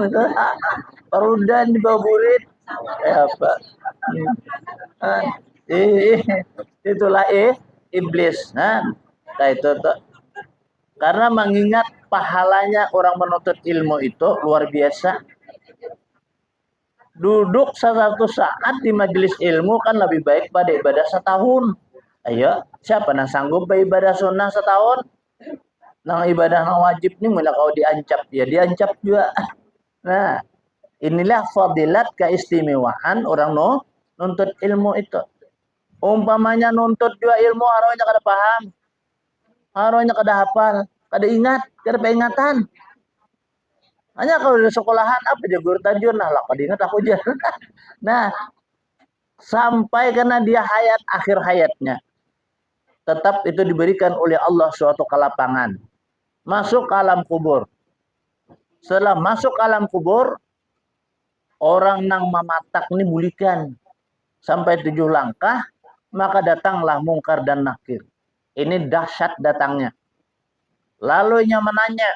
Parudan di baburit. Apa? Itulah iblis. Nah, itu tuh. Karena mengingat pahalanya orang menuntut ilmu itu luar biasa. Duduk satu saat di majelis ilmu kan lebih baik pada ibadah setahun. Ayo, siapa yang sanggup beribadah sunnah setahun? Nang ibadah nang wajib nih mulai kau diancap, ya diancap juga. Nah, inilah fadilat keistimewaan orang nuntut ilmu itu. Umpamanya nuntut juga ilmu harusnya kada paham, harusnya kada hafal, kada ingat, kada peringatan. Hanya kalau di sekolahan apa aja guru tajur nah lah kada ingat aku aja. Nah, sampai karena dia akhir hayatnya. Tetap itu diberikan oleh Allah suatu kelapangan. Masuk ke alam kubur. Setelah masuk ke alam kubur, orang nang mematak ini bulikan. Sampai 7 langkah, maka datanglah mungkar dan nakir. Ini dahsyat datangnya. Lalu ia menanya,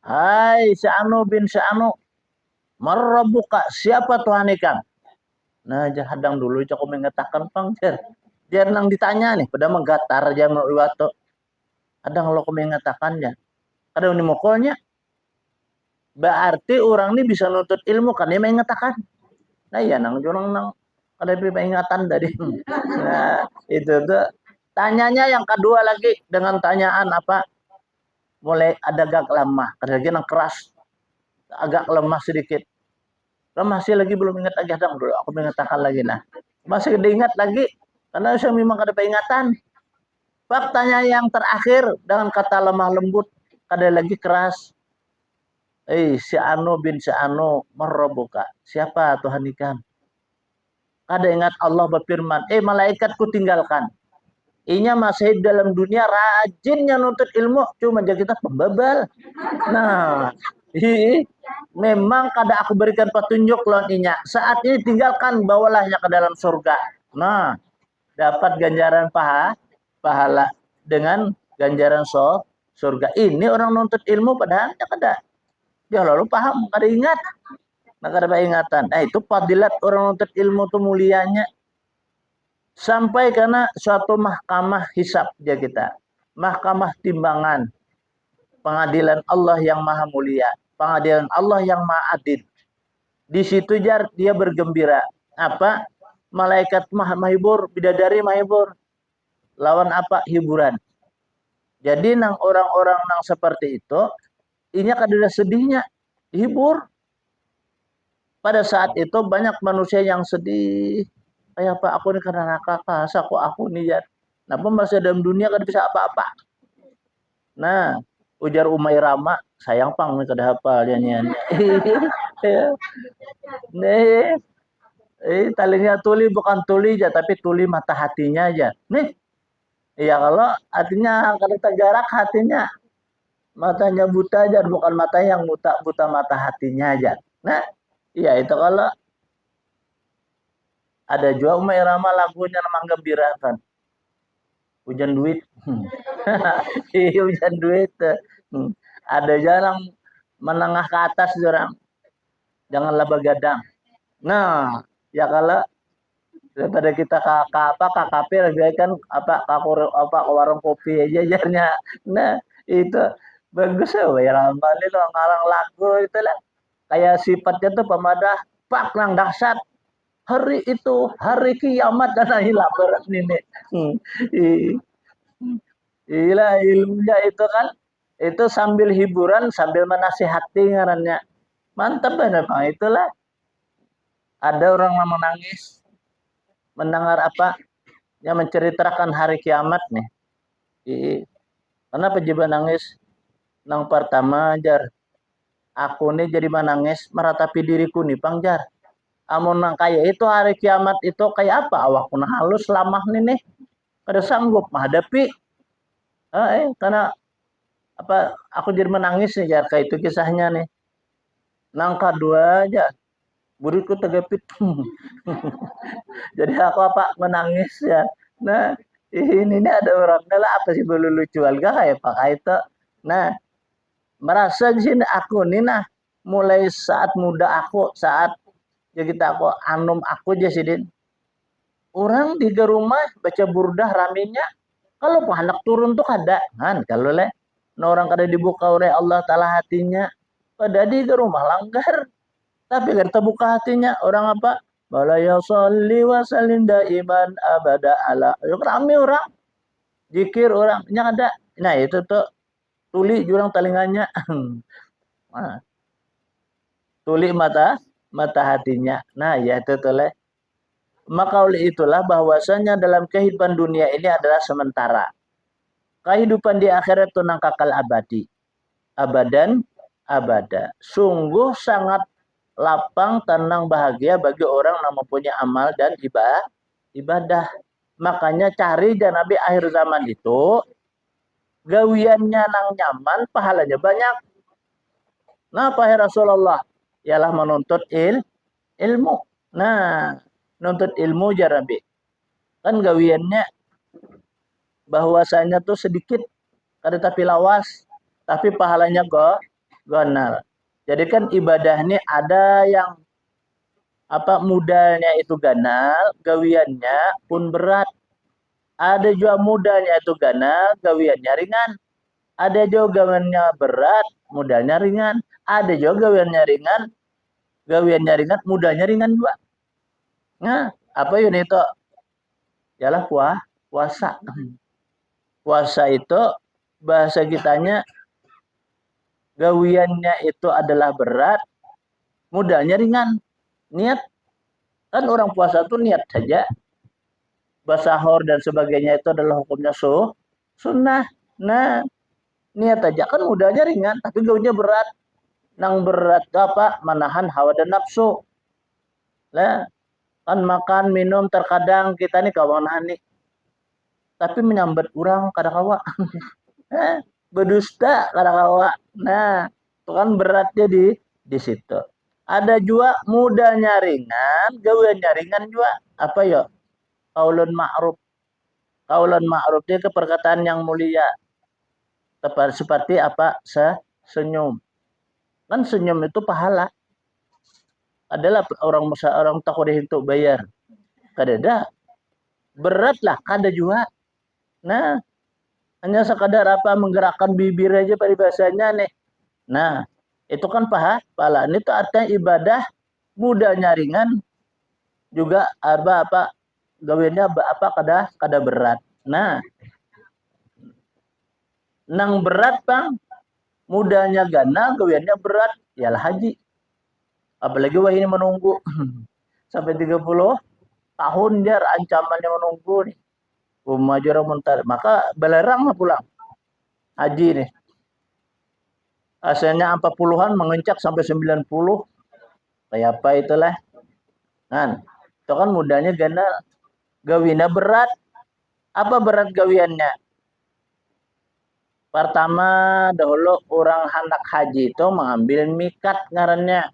hai Sya'anu bin Sya'anu, marrabuka, siapa Tuhan ikam? Nah, hadang dulu, aku mengatakan pangcer. Dia nang ditanya nih, pada menggatar aja meluato. Ada kalau aku mengatakannya. Ada unimukulnya. Berarti orang ini bisa nuntut ilmu kan dia mengatakan. Nah iya nang jurang nang ada peringatan tadi. Nah, itu tuh tanyanya yang kedua lagi dengan tanyaan apa? Mulai ada agak lemah, kerja yang keras, agak lemah sedikit. Masih lagi belum ingat lagi dong dulu. Aku mengatakan lagi nah. Masih diingat lagi karena saya memang ada peringatan. Faktanya yang terakhir dengan kata lemah lembut, ada lagi keras. Si Anu bin si Anu marrobuka. Siapa Tuhan ikan? Kada ingat Allah berfirman, malaikatku tinggalkan. Inya masih dalam dunia rajinnya nuntut ilmu, cuma jadi kita pembabal. Nah, memang kada aku berikan petunjuk loh inya. Saat ini tinggalkan bawalahnya ke dalam surga. Nah, dapat ganjaran pahala dengan ganjaran surga. Ini orang nuntut ilmu padahal ya kada. Dia lalu paham, kada ingat. Nah, kada ingatan. Nah, itu fadilat orang nuntut ilmu itu mulianya. Sampai karena suatu mahkamah hisab dia kita. Mahkamah timbangan. Pengadilan Allah yang maha mulia. Pengadilan Allah yang maha adil. Di situ dia bergembira. Apa? Malaikat mahibur, bidadari mahibur. Lawan apa? Hiburan. Jadi nang orang-orang nang seperti itu, ini kadang sedihnya. Hibur. Pada saat itu banyak manusia yang sedih. Kayak apa? Aku ini karena nakal. Aku nih ya. Nah, masih dalam dunia kan bisa apa-apa. Nah, ujar Umairama, sayang pang nih kada hafal nyanyian. Nih, talinya tuli bukan tuli aja, tapi tuli mata hatinya aja. Nih, iya kalau hatinya kada tergerak hatinya, matanya buta aja, bukan mata yang buta, buta mata hatinya aja. Nah, iya itu kalau ada juga Umairama lagunya namang gembira kan. Hujan duit. Hujan duit. Ada jarang menengah ke atas orang. Janganlah begadang. Nah, ya kalau daripada kita KKP lebih kan ke warung kopi aja jarnya. Nah, itu bagus ya Ramal itu ngarang lagu itu lah. Kayak sifatnya tuh pemadah pak nang dahsyat. Hari itu hari kiamat dan hilang berat ini. Gila ilmunya itu kan itu sambil hiburan sambil menasihati ngarannya. Mantap benar Bang. Itulah ada orang yang menangis mendengar apa yang menceritakan hari kiamat nih. Kenapa jiba nangis? Nang pertama jar aku nih jadi menangis meratapi diriku nih Pangjar. Amun nang kayak itu hari kiamat itu kayak apa awakku nah halus lamah nih kada sanggup menghadapi karena apa aku jadi menangis nih jar kayak itu kisahnya nih. Nang kedua aja buriku tegapit. Jadi aku apa menangis ya. Nah, ini ada orangnya lah apa sih belum lucu alga kayak pakai itu. Nah, merasa di sini aku nih nah mulai saat muda aku saat ya kita aku anum aku aja sih Din. Orang di rumah baca burdah raminya kalau anak turun tuh kada kan kalau le nah orang kada dibuka oleh Allah taala hatinya pada di rumah langgar tapi kan terbuka hatinya orang apa bala ya sholli wa sallim daiman abada ala yuk rame orang zikir orangnya ada nah itu tuh tuli jurang telinganya nah, tuli mata hatinya nah ya itu tuh le maka oleh itulah bahwasanya dalam kehidupan dunia ini adalah sementara kehidupan di akhirat itu nang kakal abadi abadan abada sungguh sangat lapang tenang bahagia bagi orang yang mempunyai amal dan ibadah makanya cari dan Nabi akhir zaman itu gawiannya nang nyaman pahalanya banyak nah apa Rasulullah ialah menuntut ilmu nah menuntut ilmu jarabi kan gawiannya bahwasanya tuh sedikit kada tapi lawas tapi pahalanya gonal jadi kan ibadah ini ada yang apa mudanya itu ganal gawiannya pun berat ada juga mudanya itu ganal gawiannya ringan ada juga gawiannya berat mudanya ringan Ada juga gawiannya ringan, mudahnya ringan juga. Nah, apa yun itu? Yalah puasa. Puasa itu bahasa kitanya gawiannya itu adalah berat, mudahnya ringan. Niat kan orang puasa tuh niat saja. Basahor dan sebagainya itu adalah hukumnya sunnah. Nah, niat aja kan mudahnya ringan, tapi gawinya berat. Nang berat apa? Menahan hawa dan nafsu. Lah, kan makan minum terkadang kita nih kawan nih, tapi menyambat kurang kadang-kawa. Berdusta kadang-kawa. Nah, itu kan beratnya di situ. Ada juga mudahnya ringan, gawiannya ringan juga. Apa ya? Qaulun ma'ruf. Qaulun ma'ruf itu perkataan yang mulia. Tepat seperti apa? Senyum. Kan senyum itu pahala. Adalah orang takut untuk bayar. Kadada berat lah, kada juga. Nah, hanya sekadar apa menggerakkan bibir aja peribahasanya nih. Nah, itu kan pahala. Ini tuh artinya ibadah mudahnya ringan juga apa gawiannya apa kada berat. Nah, nang berat bang, mudahnya gana, gawiannya berat, yalah haji. Apalagi wah ini menunggu sampai 30 tahun jar ancamannya menunggu nih. Rumah jorong mentar, maka belerang pulang haji nih. Asalnya 40-an mengencak sampai 90. Kayak apa itulah. Kan, itu kan mudahnya gana, gawina berat. Apa berat gawiannya? Pertama dahulu orang hendak haji itu mengambil mikat ngarannya.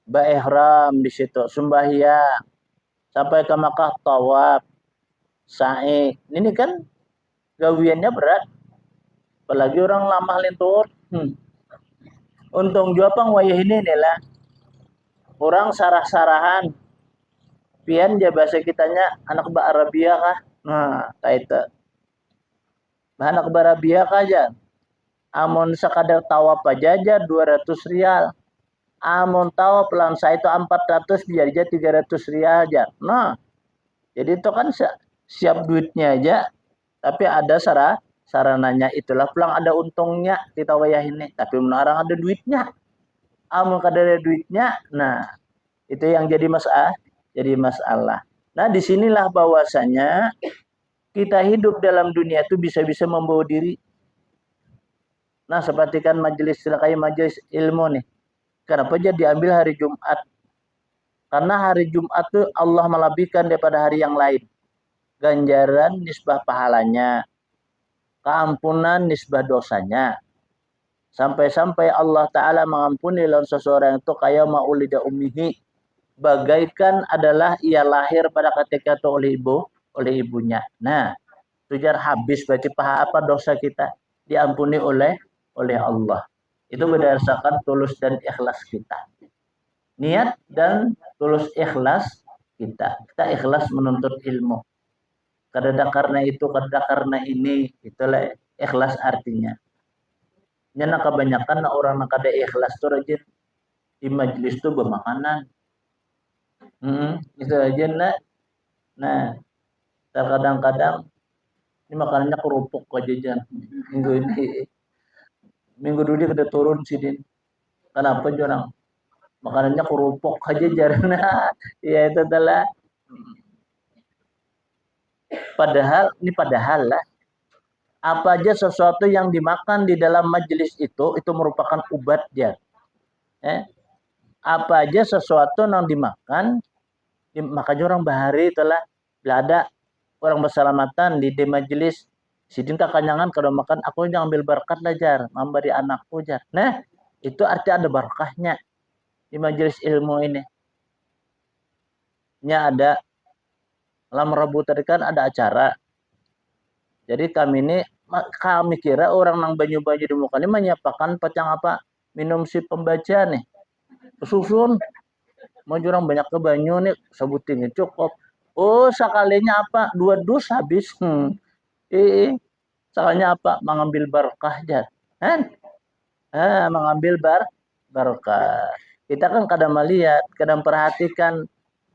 Ihram di situ, sembahyang sampai ke Makkah tawaf, sa'i. Ini kan gawiannya berat. Apalagi orang lama lintur. Untung juga pang wayah ini nih lah. Orang sarah-sarahan. Pian dia bahasa kitanya anak ba Arabia kah? Nah, kayak itu. Anak ba Arabia kah aja. Amun sekadar tawaf aja 200 rial. Amun tawaf lansa itu 400 biar aja 300 rial aja. Nah, jadi itu kan siap duitnya aja. Tapi ada sarananya itulah pulang ada untungnya kita wayah ini. Tapi menarang ada duitnya. Amun kada ada duitnya, nah itu yang jadi masalah. Nah, disinilah bahwasanya kita hidup dalam dunia itu bisa-bisa membawa diri. Nah, seperti kan majelis ilmu nih. Kenapa jadi diambil hari Jumat? Karena hari Jumat itu Allah melebihkan daripada hari yang lain. Ganjaran nisbah pahalanya, keampunan nisbah dosanya. Sampai-sampai Allah Ta'ala mengampuni lawan seseorang itu kayak maulida ummihi. Bagaikan adalah ia lahir pada ketika itu oleh ibunya. Nah, tujar habis berarti apa dosa kita diampuni oleh Allah. Itu berdasarkan tulus dan ikhlas kita. Niat dan tulus ikhlas kita. Kita ikhlas menuntut ilmu. Kada karena itu, kada karena ini, itulah ikhlas artinya. Nyana kebanyakan orang yang kada ikhlas tuh rajin di majelis tuh bermakanan. Itu aja nak. Nah, terkadang-kadang ini makanannya kerupuk aja jan. Minggu dulu dia kada turun sih din. Kenapa jorang? Makanannya kerupuk aja jarana. Ya itu adalah. Padahal lah. Apa aja sesuatu yang dimakan di dalam majelis itu merupakan obat dia. Apa aja sesuatu yang dimakan, makanya orang bahari itulah belada orang bersalamatan di majelis. Sidin kekanyangan kalau makan aku jangan ambil berkat lah jar, memberi anakku jar. Nah, itu artinya ada berkahnya di majelis ilmu ini. Nya ada dalam Rabu tadi kan ada acara. Jadi kami kira orang nang banyu-banyu di muka ini menyiapkan pecang apa minum si pembaca nih. Susun mau orang banyak ke banyu nih sebutin cukup. Oh, sekalinya apa? 2 dus habis. Sekalinya apa? Mengambil berkah aja. Kan? mengambil barokah. Kita kan kadang melihat, kadang perhatikan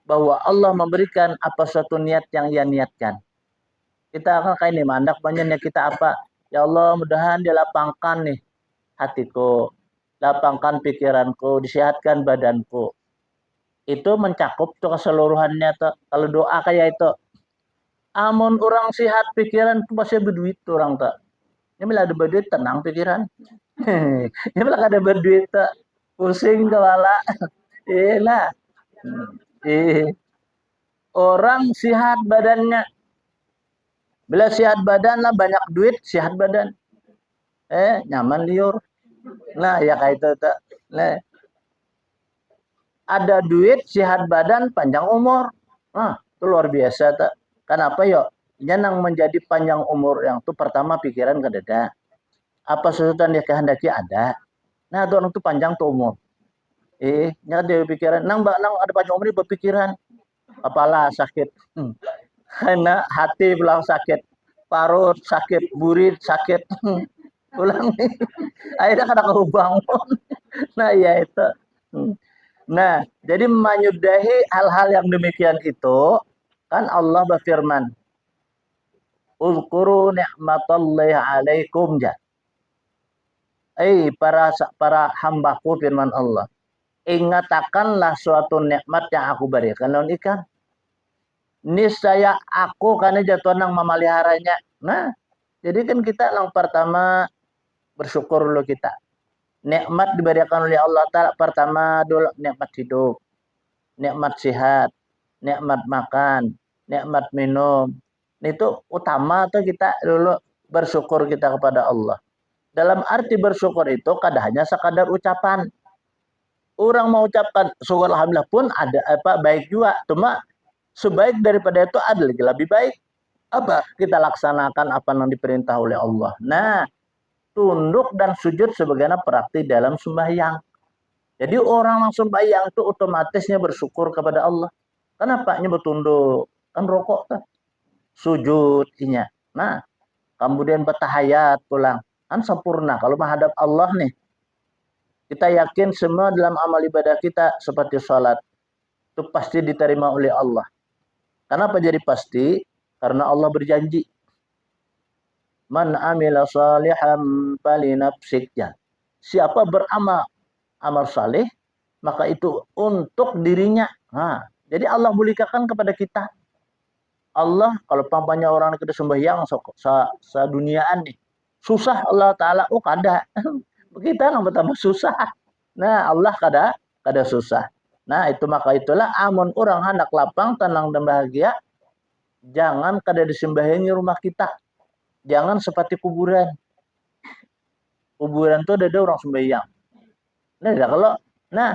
bahwa Allah memberikan apa suatu niat yang ia niatkan. Kita akan kayak nih mandak banyak kita apa? Ya Allah, mudahan dia lapangkan nih hatiku, lapangkan pikiranku, disehatkan badanku. Itu mencakup tuh keseluruhannya tuh. Kalau doa kayak itu, amun orang sehat pikiran tuh pasti berduit tuh orang tuh. Ini bila ada berduit tenang pikiran. Ini bila ada berduit tuh pusing kepala. Iya lah. Orang sehat badannya. Bila sehat badan lah banyak duit, sehat badan. Nyaman liur. Nah, ya kayak itu tuh. Nah, ada duit, sehat badan, panjang umur. Nah, itu luar biasa tuh. Kenapa yuk? Yang menjadi panjang umur yang itu pertama pikiran kedada. Apa sesuatu yang dia kehendaki ada. Nah, itu orang itu panjang tuh umur. Nyata dia pikiran. Nang ada panjang umur berpikiran. Kepala sakit. Karena hati belang sakit. Parut sakit, burit sakit. Ulang nih. Akhirnya kada kau bangun. Nah, ya itu. Nah, jadi menyudahi hal-hal yang demikian itu, kan Allah berfirman, Uzkuru ni'matallahi alaikum ja. Para hambaku firman Allah. Ingatakanlah suatu nikmat yang aku berikan lawan ikan. Niscaya aku karena jatuh nang memeliharanya. Nah, jadi kan kita yang pertama bersyukur dulu kita. Nikmat diberikan oleh Allah Ta'ala pertama dulu nikmat hidup, nikmat sehat, nikmat makan, nikmat minum. Itu utama tuh kita dulu bersyukur kita kepada Allah. Dalam arti bersyukur itu kadang hanya sekadar ucapan. Orang mau ucapkan syukur alhamdulillah pun ada apa baik juga. Cuma sebaik daripada itu ada lagi lebih baik. Apa? Kita laksanakan apa yang diperintah oleh Allah. Nah, tunduk dan sujud sebagaimana praktik dalam sembahyang. Jadi orang langsung sembahyang itu otomatisnya bersyukur kepada Allah. Kenapa? Nya bertunduk. Kan rokok kan. Sujud inya. Nah, kemudian bertahayat pulang. Kan sempurna. Kalau menghadap Allah nih. Kita yakin semua dalam amal ibadah kita seperti sholat. Itu pasti diterima oleh Allah. Kenapa jadi pasti? Karena Allah berjanji. Man amila salihan falinafsiknya. Siapa beramal amal saleh, maka itu untuk dirinya. Nah, jadi Allah muliakan kepada kita. Allah kalau pampanya orang kita sembahyang seduniaan nih. Susah Allah Ta'ala, kada. Kita yang pertama susah. Nah, Allah kada susah. Nah, itu maka itulah amun orang hendak lapang, tenang dan bahagia, jangan kada disembahyangi rumah kita. Jangan seperti kuburan. Kuburan itu ada orang sembahyang. Nah,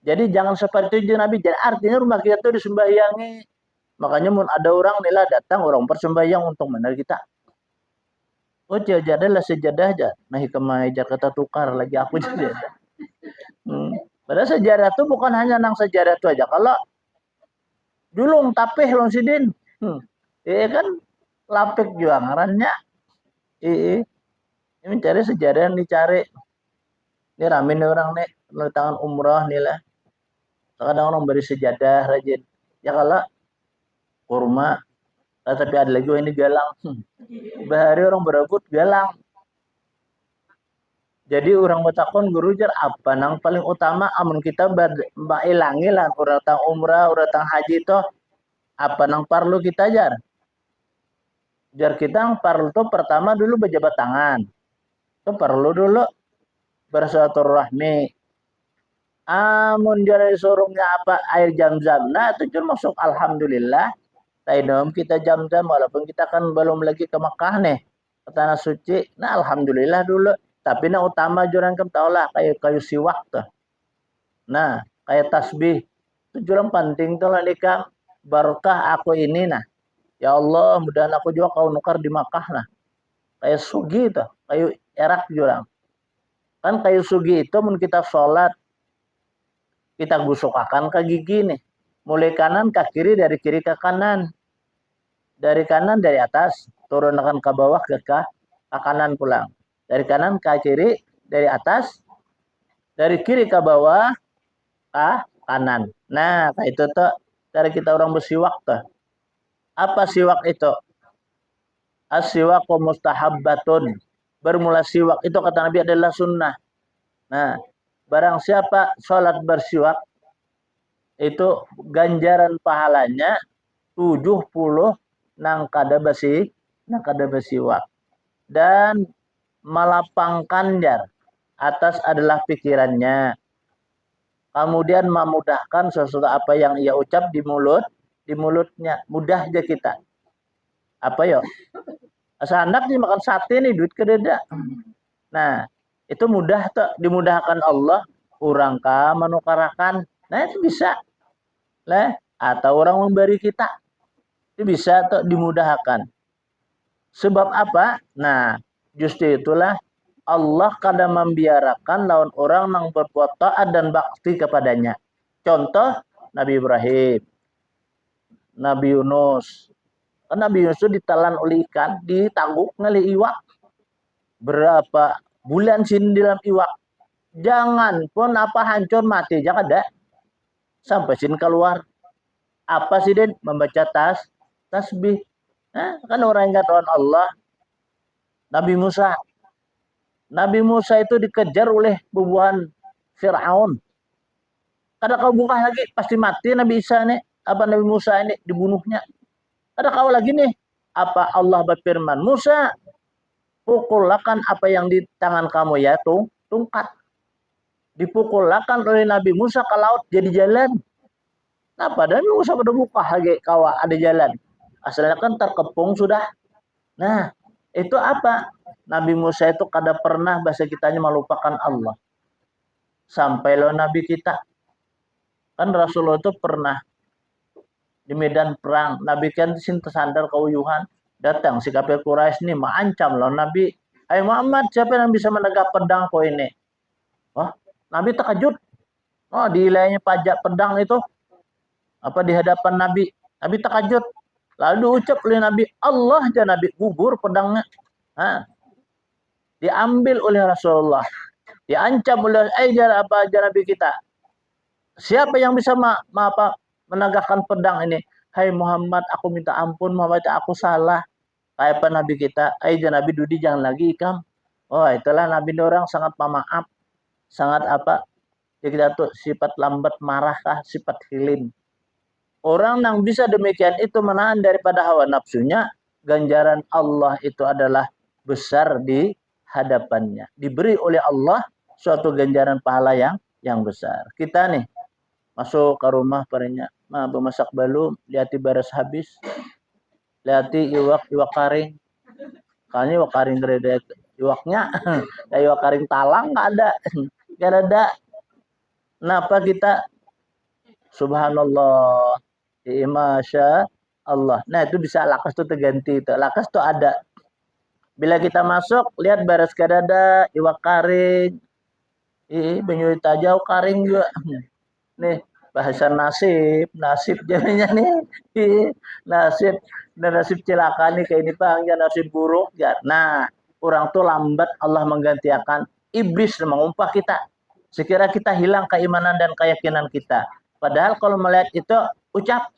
jadi jangan seperti itu Nabi. Jadi artinya rumah kita itu disembahyangi. Makanya mun ada orang nila datang orang persembahyang untuk benar kita. Oh, jadah lah sejadah aja. Nah, kemajar kata tukar lagi aku jadah. Padahal sejarah itu bukan hanya nang sejarah itu aja. Kalau dulung tapih long sidin. Kan lapik juga ngarannya. Ini mencari sejarah yang dicari. Ini rame nih orang nih tangan umrah nih lah. Kadang orang beri sejadah rajin. Ya kalau kurma, tapi ada lagi ini galang. Bahari orang berebut galang. Jadi orang bertakon guru jar apa nang paling utama amun kita ilangi lah orang tang umrah, orang tang haji itu apa nang perlu kita jar. Jar kita yang perlu tuh pertama dulu berjabat tangan. Itu perlu dulu bersilaturahmi. Amun jari sorongnya apa air jam-jam. Nah itu cuma masuk alhamdulillah. Taidom kita jam-jam walaupun kita kan belum lagi ke Mekah nih. Ke tanah suci. Nah alhamdulillah dulu. Tapi yang utama jurang kem tau lah kayu siwak tuh. Nah, kayak tasbih. Itu jurang penting tuh lah nikah. Barokah aku ini nah. Ya Allah, mudahan aku juga kau nukar di Makkah nah. Kayak sugi tuh, kayu erak jurang. Kan kayu sugi itu mun kita sholat kita gusukakan ke gigi nih. Mulai kanan ke kiri, dari kiri ke kanan. Dari kanan dari atas, turunkan ke bawah ke kanan pulang. Dari kanan ke kiri, dari atas, dari kiri ke bawah, ke kanan. Nah, kayak itu tuh dari kita orang bersiwak tuh. Apa siwak itu? As-siwaqu mustahabbatun. Bermula siwak itu kata Nabi adalah sunnah. Nah, barang siapa sholat bersiwak itu ganjaran pahalanya 70 nang kada bersiwak. Dan melapangkan jar atas adalah pikirannya. Kemudian memudahkan sesuatu apa yang ia ucap di mulutnya. Mudah aja kita. Apa yo? Anak nih makan sate nih duit kededa. Nah, itu mudah tuh dimudahkan Allah orang ka menukarakan. Nah, itu bisa. Lah, atau orang memberi kita. Itu bisa tuh dimudahkan. Sebab apa? Nah, justru itulah Allah kadang membiarkan lawan orang yang berbuat taat dan bakti kepadanya. Contoh Nabi Ibrahim, Nabi Yunus. Nabi Yunus itu ditelan oleh ikan, ditangguk ngali iwak. Berapa bulan sini dalam iwak. Jangan pun apa hancur mati, jangan ada. Sampai sini keluar. Apa sih Den? Membaca tasbih. Nah, kan orang yang kata Allah. Nabi Musa. Nabi Musa itu dikejar oleh bubuhan Fir'aun. Kada kau buka lagi, pasti mati Nabi Isa nih. Apa Nabi Musa ini dibunuhnya. Kada kau lagi nih. Apa Allah berfirman, Musa, pukulkan apa yang di tangan kamu ya, tungkat. Dipukulkan oleh Nabi Musa ke laut jadi jalan. Nah, padahal Nabi Musa pada buka lagi kawa ada jalan. Asalnya kan terkepung sudah. Nah, itu apa? Nabi Musa itu kada pernah bahasa kitanya melupakan Allah. Sampai lo Nabi kita. Kan Rasulullah itu pernah di medan perang. Nabi kan sin tersandar keuyuhan. Datang si kafir Quraisy ini mengancam lo Nabi. Hai Muhammad, siapa yang bisa menegak pedang kau ini? Oh, Nabi terkejut. Oh, di wilayahnya pajak pedang itu. Apa di hadapan Nabi? Nabi terkejut. Lalu ucap oleh Nabi, Allah dan Nabi gugur pedangnya. Nah, diambil oleh Rasulullah. Diancam oleh apa aja Nabi kita. Siapa yang bisa menegakkan pedang ini? Hai Muhammad, aku minta ampun Muhammad, aku salah. Kayak apa Nabi kita? Aja Nabi Dudi jangan lagi ikam. Oh, itulah Nabi orang sangat pemaaf. Sangat apa? Ya kita tuh sifat lambat marah kah, sifat hilim. Orang yang bisa demikian itu menahan daripada hawa nafsunya, ganjaran Allah itu adalah besar di hadapannya. Diberi oleh Allah suatu ganjaran pahala yang besar. Kita nih masuk ke rumah parenya, bemasak balu, lihati baras habis, lihati iwak karing. Kayaknya iwak karing gede iwaknya, ya iwak karing talang nggak ada, nggak ada. Kenapa kita Subhanallah, Masya Allah. Nah itu bisa lakas tuh terganti itu. Lakas tuh ada. Bila kita masuk, lihat baras kadada, iwak karing, penyulit tajau karing juga. Nih bahasa nasib jadinya nih. Nasib, nasib celaka nih kayak ini bang, ya nasib buruk ya. Nah orang tuh lambat Allah menggantikan iblis mengumpah kita. Sekira kita hilang keimanan dan keyakinan kita. Padahal kalau melihat itu ucap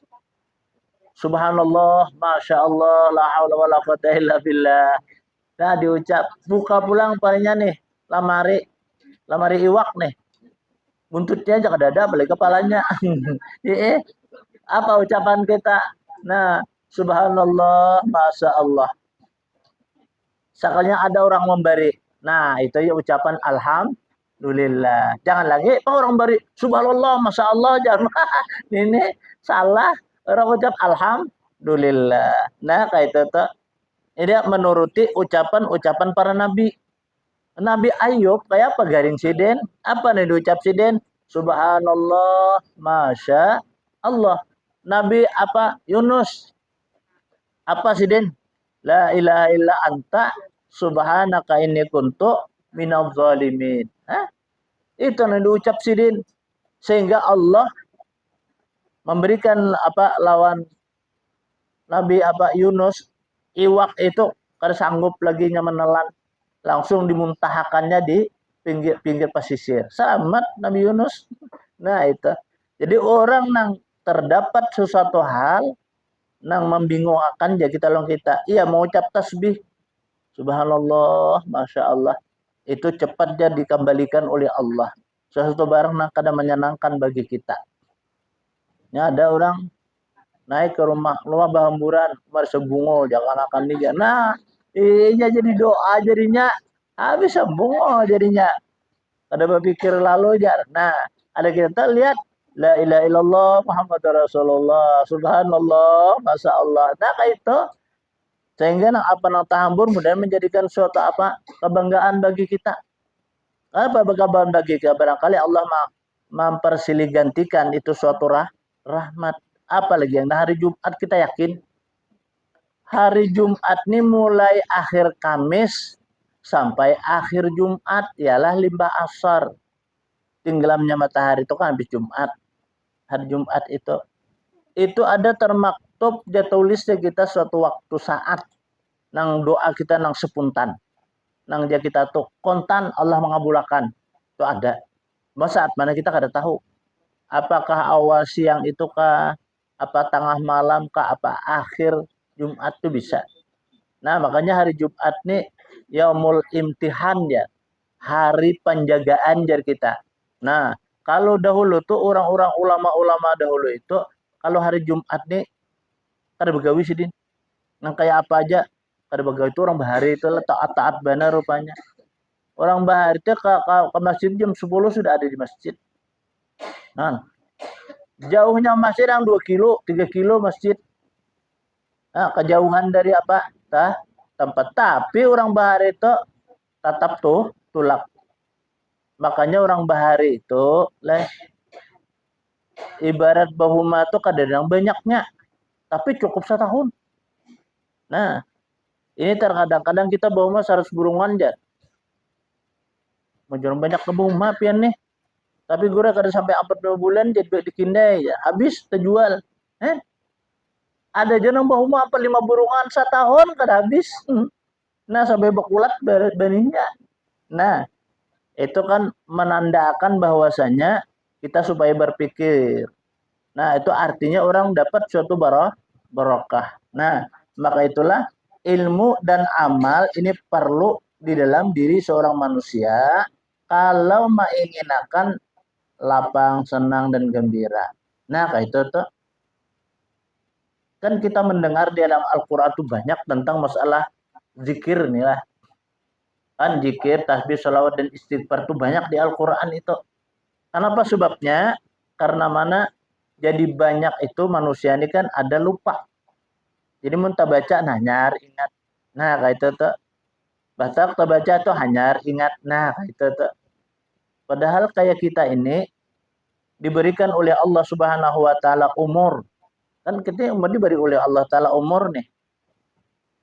Subhanallah, Masya Allah, la haula wa la quwata illa billah. Nah diucap, buka pulang palingnya nih, lamari iwak nih. Buntutnya jangan dada, balik kepalanya. Apa ucapan kita? Nah, Subhanallah, Masya Allah. Sekalinya ada orang memberi. Nah, itu ya ucapan Alhamdulillah. Jangan lagi orang beri Subhanallah, Masya Allah. Jangan. Ini salah. Orang ucap Alhamdulillah. Nah, kayak itu tuh. Ini menuruti ucapan-ucapan para nabi. Nabi Ayub kayak apa garing siden? Apa nih diucap siden? Subhanallah, Masya Allah. Nabi apa? Yunus. Apa siden? La ilaha illa anta subhanaka inni kuntu minadz zalimin. Itu yang diucap sidin. Sehingga Allah memberikan apa lawan Nabi apa Yunus iwak itu karena sanggup lagi menelan langsung dimuntahakannya pinggir pesisir. Selamat Nabi Yunus. Nah itu. Jadi orang yang terdapat sesuatu hal nang membingungkan ya kita long kita. Iya mau ucap tasbih. Subhanallah, Masya Allah. Itu cepat dia dikembalikan oleh Allah. Sesuatu barang yang kadang menyenangkan bagi kita. Ya ada orang naik ke rumah bahamburan, bersebungo, jangan akan dia. Nah, iya jadi doa jadinya. Habis bungo jadinya. Ada berpikir lalu jar. Nah, ada kita lihat la ilaha illallah Muhammad Rasulullah subhanallah masya Allah. Nah kayak itu sehingga apa nang tahambur mudah menjadikan suatu apa kebanggaan bagi kita. Apa kebanggaan bagi kita? Barangkali Allah mempersilih gantikan itu suatu rahmat. Apalagi yang hari Jumat kita yakin hari Jumat ini mulai akhir Kamis sampai akhir Jumat ialah limbah asar. Tenggelamnya matahari itu kan habis Jumat. Hari Jumat itu ada termaktub dia tulisnya kita suatu waktu saat nang doa kita nang sepuntan. Nang dia kita tuh kontan Allah mengabulkan. Itu ada. Masa saat mana kita kada tahu. Apakah awal siang itu kah? Apa tengah malam kah? Apa akhir Jumat itu bisa. Nah makanya hari Jumat nih yaumul imtihan ya. Hari penjagaan jar kita. Nah kalau dahulu tuh orang-orang ulama-ulama dahulu itu kalau hari Jumat nih kada begawi sih din. Nang kayak apa aja kada begawi itu orang bahari itu taat-taat benar rupanya. Orang bahari itu ke masjid jam 10 sudah ada di masjid. Nah, jauhnya masjid yang 2 kilo, 3 kilo masjid. Nah, kejauhan dari apa? Tempat. Tapi orang bahari itu tetap tuh tulak. Makanya orang bahari itu ibarat bahuma itu kadang banyaknya. Tapi cukup setahun. Nah, ini terkadang-kadang kita bahuma harus burungan aja. Mau banyak ke bahuma pian nih. Tapi gue kada sampai 4 bulan jadi dikindai ya. Habis terjual. Ada aja nang bahuma apa 5 burungan setahun kada habis. Nah, sampai bekulat beninnya. Nah, itu kan menandakan bahwasanya kita supaya berpikir. Nah, itu artinya orang dapat suatu barokah. Nah, maka itulah ilmu dan amal ini perlu di dalam diri seorang manusia kalau menginginkan lapang, senang dan gembira. Nah, kayak itu tuh kan kita mendengar di dalam Al-Qur'an itu banyak tentang masalah zikir nih lah. Kan zikir, tasbih, sholawat dan istighfar itu banyak di Al-Qur'an itu. Kenapa sebabnya? Karena mana? Jadi banyak itu manusia ini kan ada lupa. Jadi mun baca nah nyar ingat. Nah kayak itu tuh. Batak baca tuh hanyar ingat. Nah kayak itu tuh. Padahal kayak kita ini diberikan oleh Allah Subhanahu wa taala umur. Kan kita umur diberi oleh Allah taala umur nih.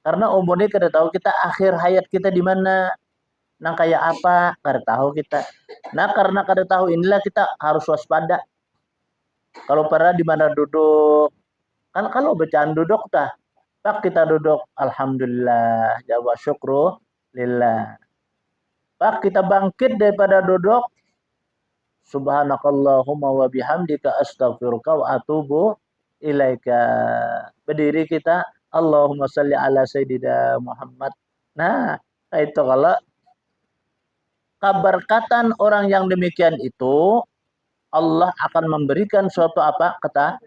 Karena umur ini kita tahu kita akhir hayat kita di mana. Nang kayak apa kada tahu kita. Nah karena kada tahu inilah kita harus waspada. Kalau pernah di mana duduk, kan kalau bacaan duduk dah, pak kita duduk, alhamdulillah, jawab syukru lillah. Pak kita bangkit daripada duduk, subhanakallahumma wa bihamdika astaghfiruka wa atubu ilaika. Berdiri kita, Allahumma salli ala sayyidina Muhammad. Nah, itu kalau keberkatan orang yang demikian itu Allah akan memberikan suatu apa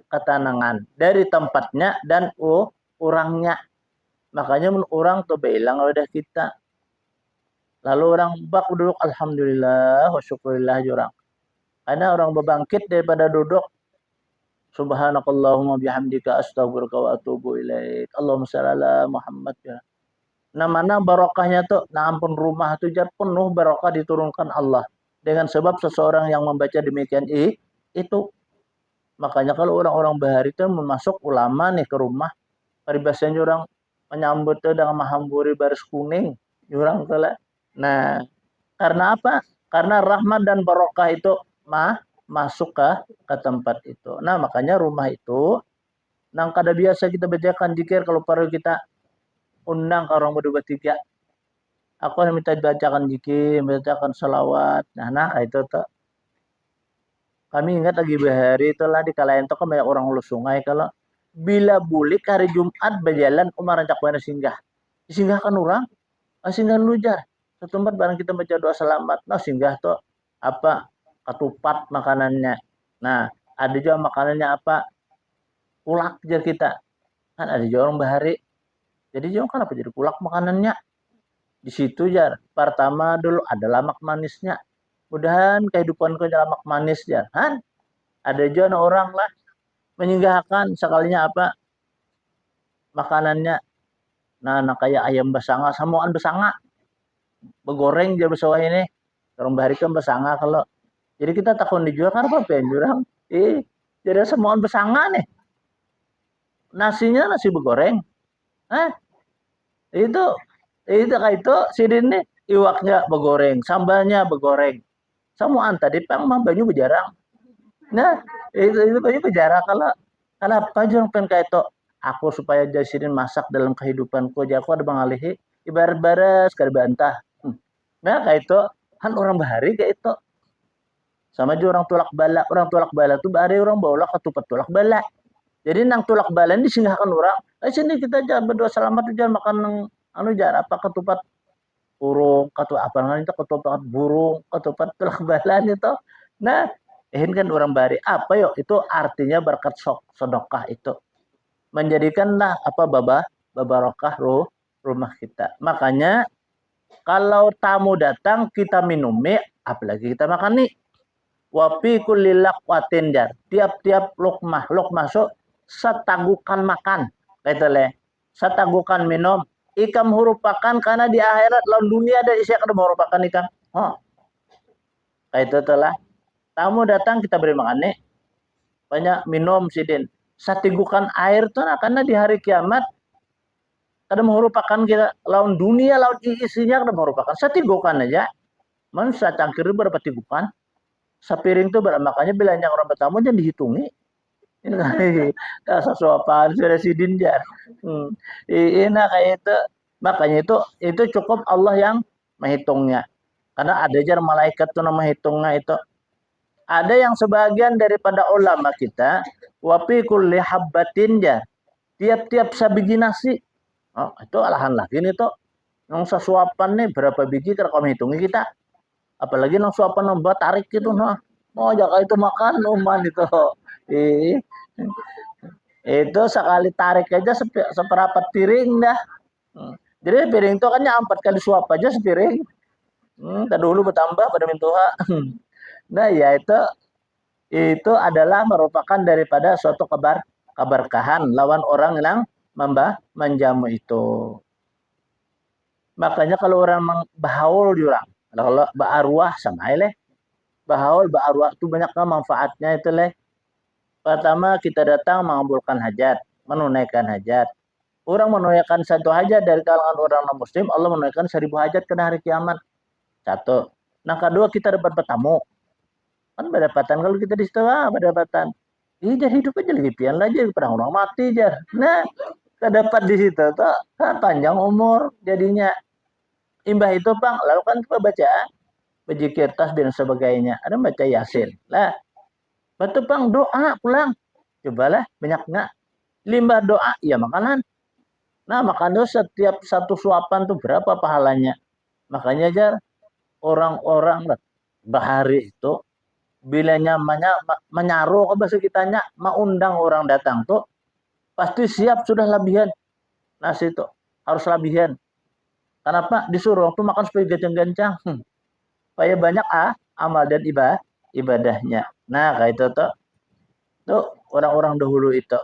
ketenangan dari tempatnya dan orangnya. Makanya orang tuh bilang udah kita. Lalu orang bak duduk alhamdulillah wa syukurillah jurang. Karena orang berbangkit daripada duduk subhanakallahumma bihamdika astaghfiruka wa atubu ilaik. Allahumma shalli ala Muhammad ya. Nah mana barokahnya tuh, nah ampun rumah tuh jar penuh barokah diturunkan Allah. Dengan sebab seseorang yang membaca demikian itu. Makanya kalau orang-orang bahari itu masuk ulama nih ke rumah, paribasanya orang menyambut itu dengan mahamburi baris kuning, orang tuh. Nah, karena apa? Karena rahmat dan barokah itu masuk ke tempat itu. Nah, makanya rumah itu nang kada biasa kita bacakan zikir kalau perlu kita undang ke orang berdua tiga. Aku minta bacakan zikir, bacakan salawat. Nah itu tuh. Kami ingat lagi bahari itulah di kalayan itu kan banyak orang ulu sungai kalau bila bulik hari Jumat berjalan umaran cak mana singgah. Singgahkan orang, singgah dulu jar. Satu tempat barang kita baca doa selamat. Nah singgah tuh apa ketupat makanannya. Nah ada juga makanannya apa kulak jar kita. Kan ada juga orang bahari. Jadi jangan kenapa jadi kulak makanannya. Di situ jar. Pertama dulu ada lamak manisnya. Mudahan kehidupanku lemak manis jar. Han, ada juga orang lah menyinggahkan sekalinya apa makanannya. Nah kayak ayam besanga, samuan besanga, begoreng dia bersawah ini. Orang bahari kan besanga kalau. Jadi kita takut dijual kan apa pengen jurang. Jadi samuan besanga nih. Nasinya nasi begoreng. Hah? Itu kayak itu sidin nih iwaknya begoreng, sambalnya begoreng. Samuan tadi pang mah banyu bejarang. Nah, itu banyu bejarang kalau apa jangan pengen kayak itu aku supaya jasirin masak dalam kehidupanku jadi aku ada mengalihi ibarat baras kada bantah. Nah kayak itu kan orang bahari kayak itu sama juga orang tulak bala tuh bahari orang bawa ketupat tulak bala jadi nang tulak bala ini disinggahkan orang sini kita jangan berdoa selamat jangan makan anu jangan apa ketupat burung ketupat apa namanya itu ketupat burung ketupat tulak bala itu nah ini kan orang bahari apa yuk itu artinya berkat sedekah itu menjadikanlah apa babarokah rumah kita. Makanya kalau tamu datang kita minum mie, apalagi kita makan nih. Wafi kulilak watinjar. Tiap-tiap lukmah masuk setagukan makan. Gitu leh. Setagukan minum. Ikam merupakan karena di akhirat lawan dunia ada isi akan merupakan ikam. Oh, kayak itu telah. Tamu datang kita beri makan nih. Banyak minum sidin. Satigukan air tuh nah, karena di hari kiamat kada merupakan kita lawan dunia lawan isinya kada merupakan satigokan aja manusia cangkir berapa tigukan sapiring itu berapa makanya bilanya orang bertamu jangan dihitungi ini kan sesuapaan sudah sidin jar ini kayak itu makanya itu cukup Allah yang menghitungnya karena ada jar malaikat tuh nama hitungnya itu ada yang sebagian daripada ulama kita wafi kulli habbatin jar tiap-tiap sabiji nasi. Oh, itu alahan lagi nih tuh. Nang sesuapan nih berapa biji kalau kamu hitungi kita. Apalagi nang suapan nambah tarik gitu nah. Mau jaga itu makan luman itu. Ih, itu sekali tarik aja seperempat piring dah. Jadi piring itu kan 4 kali suap aja sepiring. Dulu bertambah pada mintuha. Nah ya itu adalah merupakan daripada suatu keberkahan lawan orang yang menjamu itu. Makanya kalau orang bahaul jurang, kalau arwah sama leh, bahaul arwah itu banyak manfaatnya itu leh. Pertama kita datang mengabulkan hajat, menunaikan hajat. Orang menunaikan satu hajat dari kalangan orang non muslim, Allah menunaikan 1000 hajat ke hari kiamat. Satu. Nah kedua kita dapat bertamu. Kan berdapatan kalau kita di situ berdapatan. Jadi hidup aja lebih pian aja daripada orang mati aja. Nah, terdapat di situ tuh panjang umur jadinya. Imbah itu bang, lalu kan kita baca berzikir tasbih dan sebagainya. Ada baca yasin. Lah, batu bang doa pulang. Cobalah banyak nggak? Limbah doa, ya makanan. Nah makan itu setiap satu suapan tuh berapa pahalanya? Makanya aja orang-orang bahari itu bila nyamannya menyaruh ke bahasa kitanya mengundang orang datang tuh pasti siap sudah labihan nasi itu harus labihan kenapa disuruh tuh makan supaya gancang-gancang supaya banyak amal dan ibadahnya nah kayak itu tuh orang-orang dahulu itu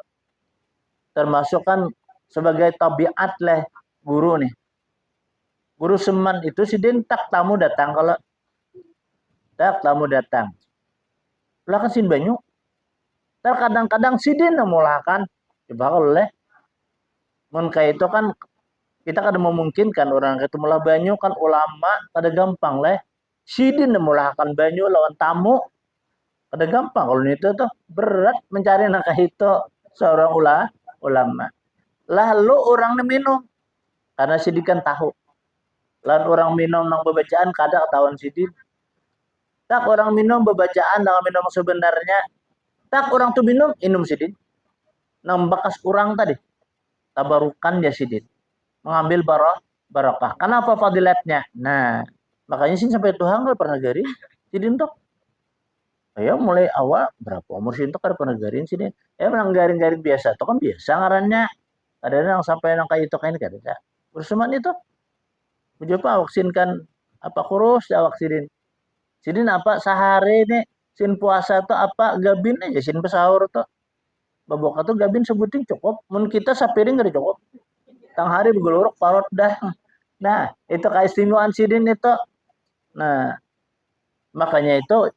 termasuk kan sebagai tabiat lah guru nih guru seman itu si tak tamu datang kalau tak tamu datang lah kan sin banyu terkadang-kadang sidin memulakan coba oleh kayak itu kan kita kadang memungkinkan orang ketemu lah banyu kan ulama kada gampang leh sidin memulakan banyu lawan tamu kada gampang kalau itu tuh berat mencari nangka itu seorang ulama lalu orang minum karena sidikan tahu Lan orang minum nang bebacaan kada ketahuan sidin. Tak orang minum bebacaan dengan minum sebenarnya. Tak orang tuh minum sidin. Nang bakas kurang tadi. Tabarukan ya sidin. Mengambil barokah. Kenapa fadilatnya? Nah, makanya sih sampai Tuhan kalau pernah garing sidin tok. Ya mulai awal berapa umur sih tok kada pernah garing sidin. Ya menang garing-garing biasa. Itu kan biasa ngarannya. Ada yang sampai nang kayak itu kayak ini kada. Berseman itu. Mencoba vaksinkan apa kurus ya vaksin. Sidin apa sehari ini sin puasa tuh apa gabin aja sin pesahur tuh. Babok tuh gabin sebuting cukup. Mun kita sapiring gak cukup. Tang hari bergeluruk parot dah. Nah, itu keistimewaan sidin itu. Nah, makanya itu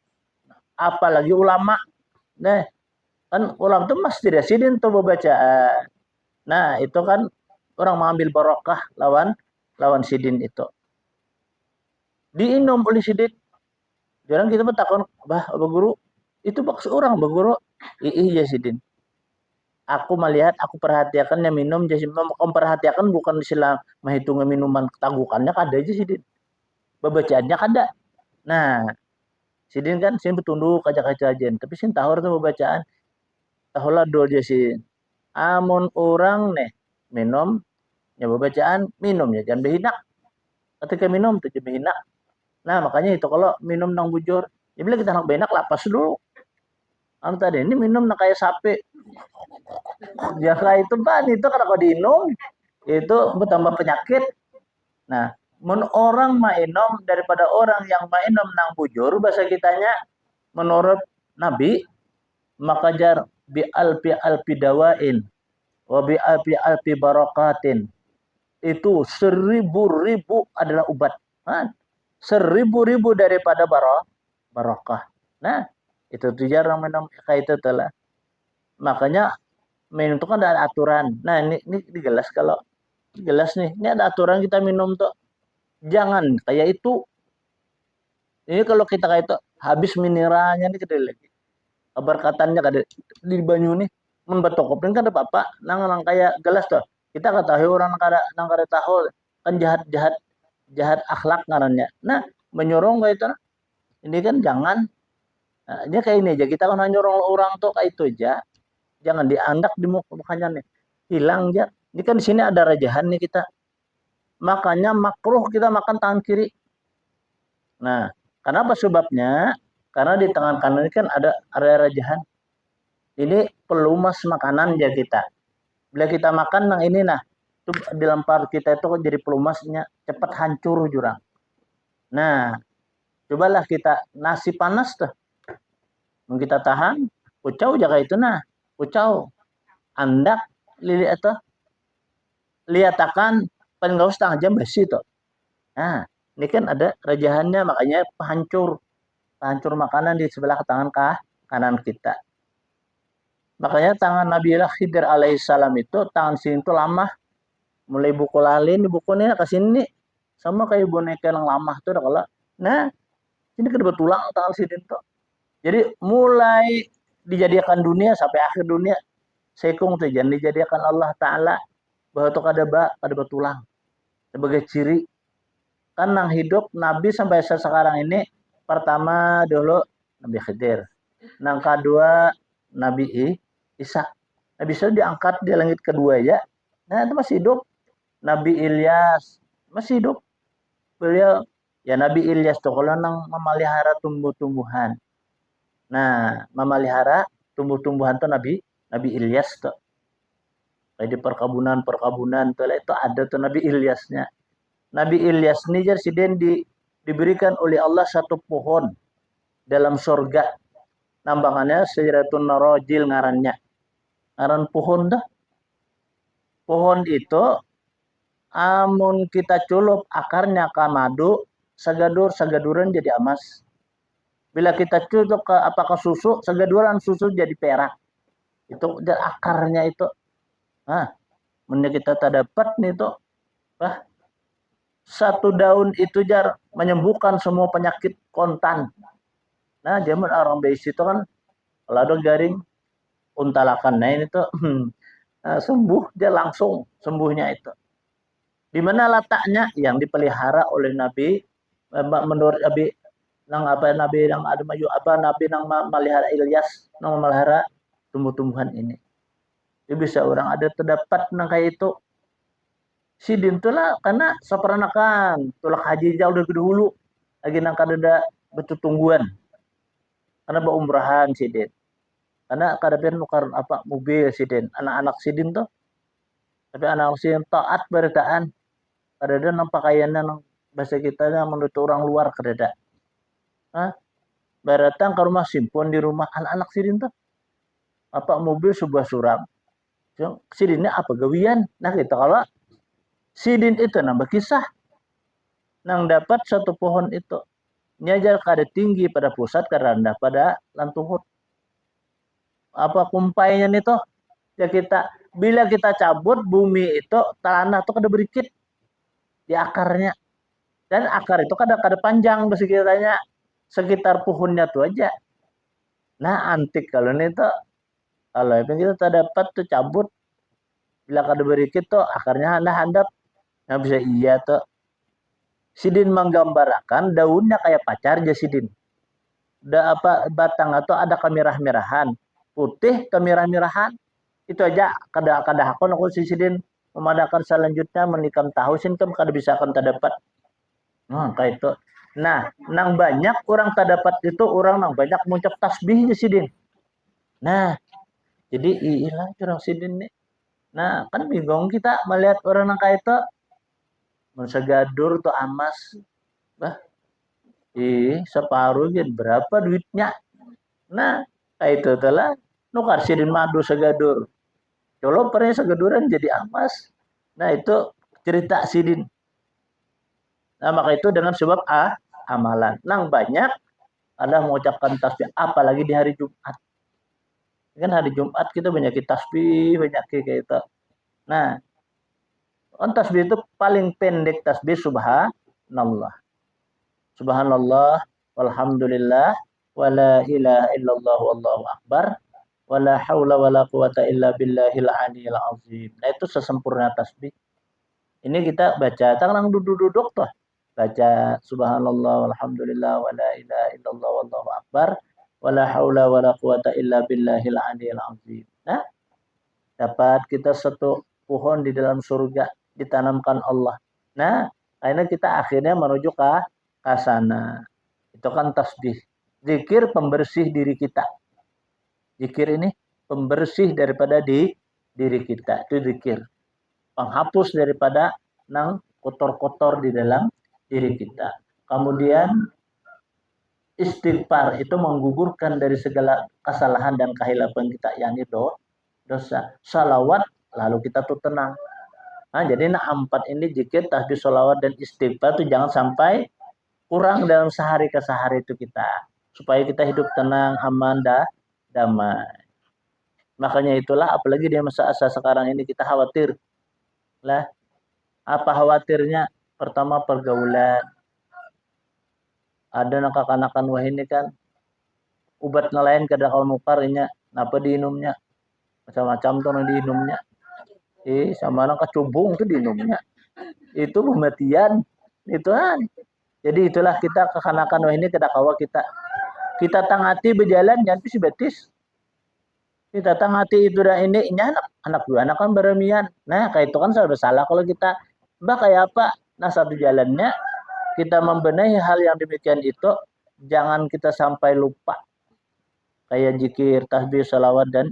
apalagi ulama. Nah, kan ulama tuh mesti dia sidin tuh bacaan. Nah, itu kan orang mengambil barokah lawan lawan sidin itu. Diinum oleh sidin. Jarang kita takon, bah, Abah Guru, itu bak seorang Abah Guru. Iya sidin. Aku melihat, aku perhatikan yang minum, jadi memperhatikan bukan istilah menghitung minuman tanggukannya kada aja sidin. Bacaannya kada. Nah, sidin kan sin betunduk kaca-kaca aja, tapi sin tahur tuh bacaan. Tahulah do aja sin. Amun orang nih minum, ya bacaan minum ya jangan behinak. Ketika minum tuh jangan behinak. Nah, makanya itu kalau minum nang bujur, ya bila kita nak behinak lapas dulu. Anu tadi ini minum nak kayak sapi. Jaka itu kan itu kalau kau diinum itu bertambah penyakit. Nah, men orang mainom daripada orang yang mainom nang bujur bahasa kitanya menurut Nabi maka jar bi alpi dawain wa bi alpi barakatin itu seribu-ribu adalah obat. Nah, seribu-ribu daripada barokah. Nah, itu tuh jarang minum kayak itu telah. Makanya minum itu kan ada aturan. Nah, ini gelas kalau gelas nih, ini ada aturan kita minum tuh. Jangan kayak itu. Ini kalau kita kayak itu habis mineralnya nih kita lagi. Keberkatannya kada di banyu nih mun batokopin kan ada apa nang kayak gelas tuh. Kita ketahui orang nang kada tahu kan jahat-jahat jahat akhlak ngarannya. Nah, menyorong kayak itu. Ini kan jangan. Nah, dia kayak ini aja kita kan nyorong orang tuh kayak itu aja. Jangan diandak di mukanya nih. Hilang aja. Ini kan di sini ada rajahan nih kita. Makanya makruh kita makan tangan kiri. Nah, kenapa sebabnya? Karena di tangan kanan ini kan ada area rajahan. Ini pelumas makanan ya kita. Bila kita makan yang ini nah, itu dilempar kita itu jadi pelumasnya cepat hancur jurang. Nah, cobalah kita nasi panas tuh. Mau kita tahan, ucau jaga itu nah. Ucau. Andak lili itu lihatakan paling gak setengah jam besi tuh. Nah, ini kan ada rajahannya makanya hancur makanan di sebelah tangan kanan kita. Makanya tangan Nabi Khidir alaihissalam itu tangan sini itu lama. Mulai buku lalin, buku ini ke sini sama kayak boneka yang lama tuh kalau. Nah, ini kedua tulang tangan sini tuh. Jadi mulai dijadikan dunia sampai akhir dunia sekung tuh jangan dijadikan Allah Ta'ala bahwa itu kada tulang sebagai ciri kan nang hidup Nabi sampai sekarang ini pertama dulu Nabi Khidir, nang kedua Nabi Isa. Nabi Isa diangkat di langit kedua ya. Nah itu masih hidup. Nabi Ilyas masih hidup. Beliau ya Nabi Ilyas tuh kalau nang memelihara tumbuh-tumbuhan. Nah memelihara tumbuh-tumbuhan tuh Nabi Ilyas tuh. Kayak di perkebunan tuh itu ada tuh Nabi Ilyasnya. Nabi Ilyas ini jadi diberikan oleh Allah satu pohon dalam surga. Nambangannya Syajaratun Narajil ngarannya. Ngaran pohon dah. Pohon itu amun kita culup akarnya ke madu, sagaduran jadi emas. Bila kita culup ke apakah susu, sagaduran susu jadi perak. Itu akarnya itu. Nah, menurut kita tak dapat nih itu. Satu daun itu jar menyembuhkan semua penyakit kontan. Nah, zaman orang base itu kan kalau ada garing untalakan. Nah ini tuh sembuh dia langsung sembuhnya itu. Di mana letaknya? Yang dipelihara oleh Nabi menurut Nabi Nabi yang ada maju Nabi yang melihara Ilyas, yang melihara tumbuh-tumbuhan ini. Itu bisa orang ada terdapat nang kayak itu. Sidin tuh lah karena saperanakan tulak haji jauh dari dulu lagi nang kada betul tungguan karena umrahan sidin karena kada nukar mobil sidin anak-anak sidin tuh tapi anak sidin taat beritaan kada ada nang pakaiannya nang bahasa kita menurut orang luar kada ada. Beratang ke rumah simpon di rumah anak-anak sidin tuh mobil sebuah suram sidinnya apa gawian. Nah kita kalau sidin itu nambah kisah nang dapat satu pohon itu nyajar kada tinggi pada pusat kada rendah pada lantuhut kumpainya itu ya kita bila kita cabut bumi itu tanah itu kada berikit di akarnya dan akar itu kada panjang sekiranya sekitar pohonnya tuh aja. Nah antik kalau ini tuh kalau itu kita dapat tuh cabut bila kada berikit tuh akarnya handap nah bisa iya tuh. Sidin menggambarkan daunnya kayak pacar aja sidin. Ada batang atau ada kemerah-merahan, putih kemerah-merahan. Itu aja kada hakon aku sidin memadakan selanjutnya menikam tahu sin kada bisa akan terdapat. Kayak itu. Nah, nang banyak orang terdapat itu orang nang banyak mengucap tasbih aja sidin. Nah, jadi iyalah curang sidin nih. Nah, kan bingung kita melihat orang nang kayak itu mensegadur tuh amas separuh gitu berapa duitnya. Nah kayak itu telah nukar sidin madu segadur kalau pernah segaduran jadi amas. Nah itu cerita sidin. Nah maka itu dengan sebab amalan nang banyak ada mengucapkan tasbih apalagi di hari Jumat kan hari Jumat kita banyak tasbih banyak kayak itu. Nah tasbih itu paling pendek tasbih subhanallah subhanallah walhamdulillah wala ilaha illallah wallahu akbar wala haula wala quwata illa billahil aliyil azim. Nah itu sesempurna tasbih. Ini kita baca tangan duduk-duduk tuh. Baca subhanallah walhamdulillah wala ilaha illallah wallahu akbar wala haula wala quwata illa billahil aliyil azim. Nah, dapat kita satu pohon di dalam surga ditanamkan Allah. Nah, akhirnya kita akhirnya menuju ke sana. Itu kan tasbih. Zikir pembersih diri kita. Zikir ini pembersih daripada diri kita. Itu zikir. Penghapus daripada nang kotor-kotor di dalam diri kita. Kemudian istighfar itu menggugurkan dari segala kesalahan dan kehilapan kita, yakni dosa. Salawat lalu kita tuh tenang. Nah, jadi 4 ini zikir, tasbih, salawat dan istighfar itu jangan sampai kurang dalam sehari ke sehari itu kita supaya kita hidup tenang, aman, damai. Makanya itulah apalagi di masa sekarang ini kita khawatir lah. Apa khawatirnya? Pertama pergaulan. Ada nakakanakan wah ini kan ubat nelayan kada kalau mukarinya napa diinumnya macam-macam tuh diinumnya sama nang kacubung tuh diinumnya itu kematian itu kan. Jadi itulah kita kekanakan wah ini kada kawa kita tangati berjalan jangan pisi betis kita tangati itu dan ini anak dua anak kan beremian. Nah kayak itu kan sudah salah kalau kita kayak apa. Nah satu jalannya kita membenahi hal yang demikian itu jangan kita sampai lupa kayak zikir, tasbih, salawat dan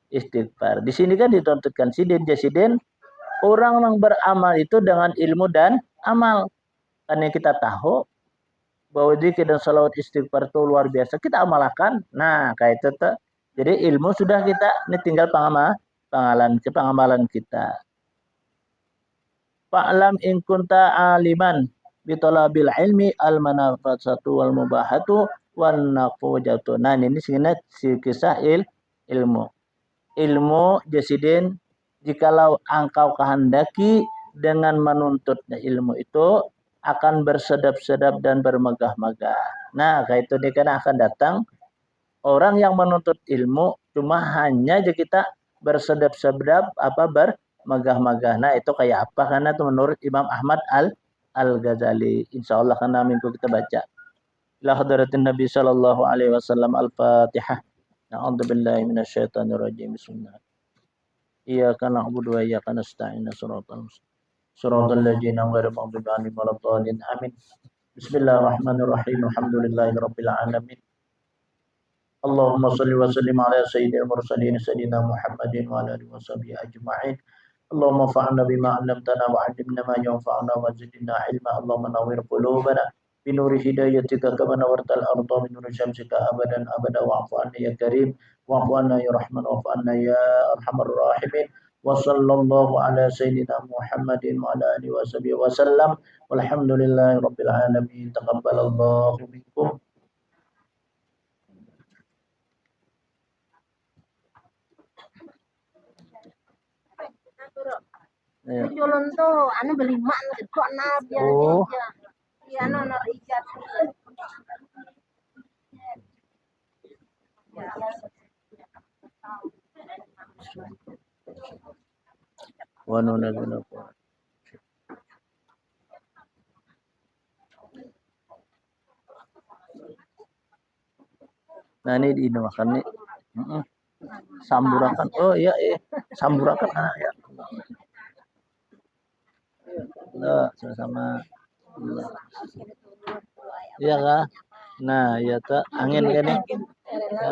istighfar. Di sini kan dituntutkan sidin orang yang beramal itu dengan ilmu dan amal. Karena kita tahu bahwa zikir dan salawat istighfar itu luar biasa kita amalkan. Nah kayak itu tuh. Jadi ilmu sudah kita ini tinggal pengamalan kita. Fa'lam in kunta aliman bitolabil ilmi al manafasatu wal mubahatu wan nafujatu. Nah ini sebenarnya si kisah ilmu. Ilmu jasidin jikalau engkau kehendaki dengan menuntutnya ilmu itu akan bersedap-sedap dan bermegah-megah. Nah kayak itu dia kan akan datang orang yang menuntut ilmu cuma hanya aja kita bersedap-sedap magah-magah. Nah itu kayak apa? Karena itu menurut Imam Ahmad Al-Ghazali. Insya Allah karena minggu kita baca. Ila hadratin Nabi sallallahu alaihi wasallam Al-Fatihah. A'udzu billahi minasyaitonir rajim. Bismillah. Iyyaka na'budu wa iyyaka nasta'in. Shiratal ladzina ghairil maghdubi 'alaihim waladdallin. Amin. Bismillahirrahmanirrahim. Alhamdulillahirabbil alamin. Allahumma shalli wa sallim ala sayyidil mursalin sayyidina Muhammadin wa ala alihi washabihi ajma'in. Allahumma fa'alna bima 'allamtana wa 'allimna ma yanfa'una wa zidna 'ilma. Allahumma nawwir qulubana binuri hidayatika kama nawwartal arda binuri syamsika abadan abada wa'fu 'anna ya karim wa'fu 'anna ya rahman wa'fu 'anna ya arhamar rahimin. Wa sallallahu ala sayyidina Muhammadin wa ala alihi washabihi wasallam. Walhamdulillahi rabbil alamin. Taqabbalallahu minkum. Jualan tuh, anu beli mak kok nabi aja. Iya, anu ijat. Nah ini dimakan nih. Samburakan. Oh iya, samburakan. Ya. Nah, sama. Iya kah? Nah, ya tak angin kan nih. Ya,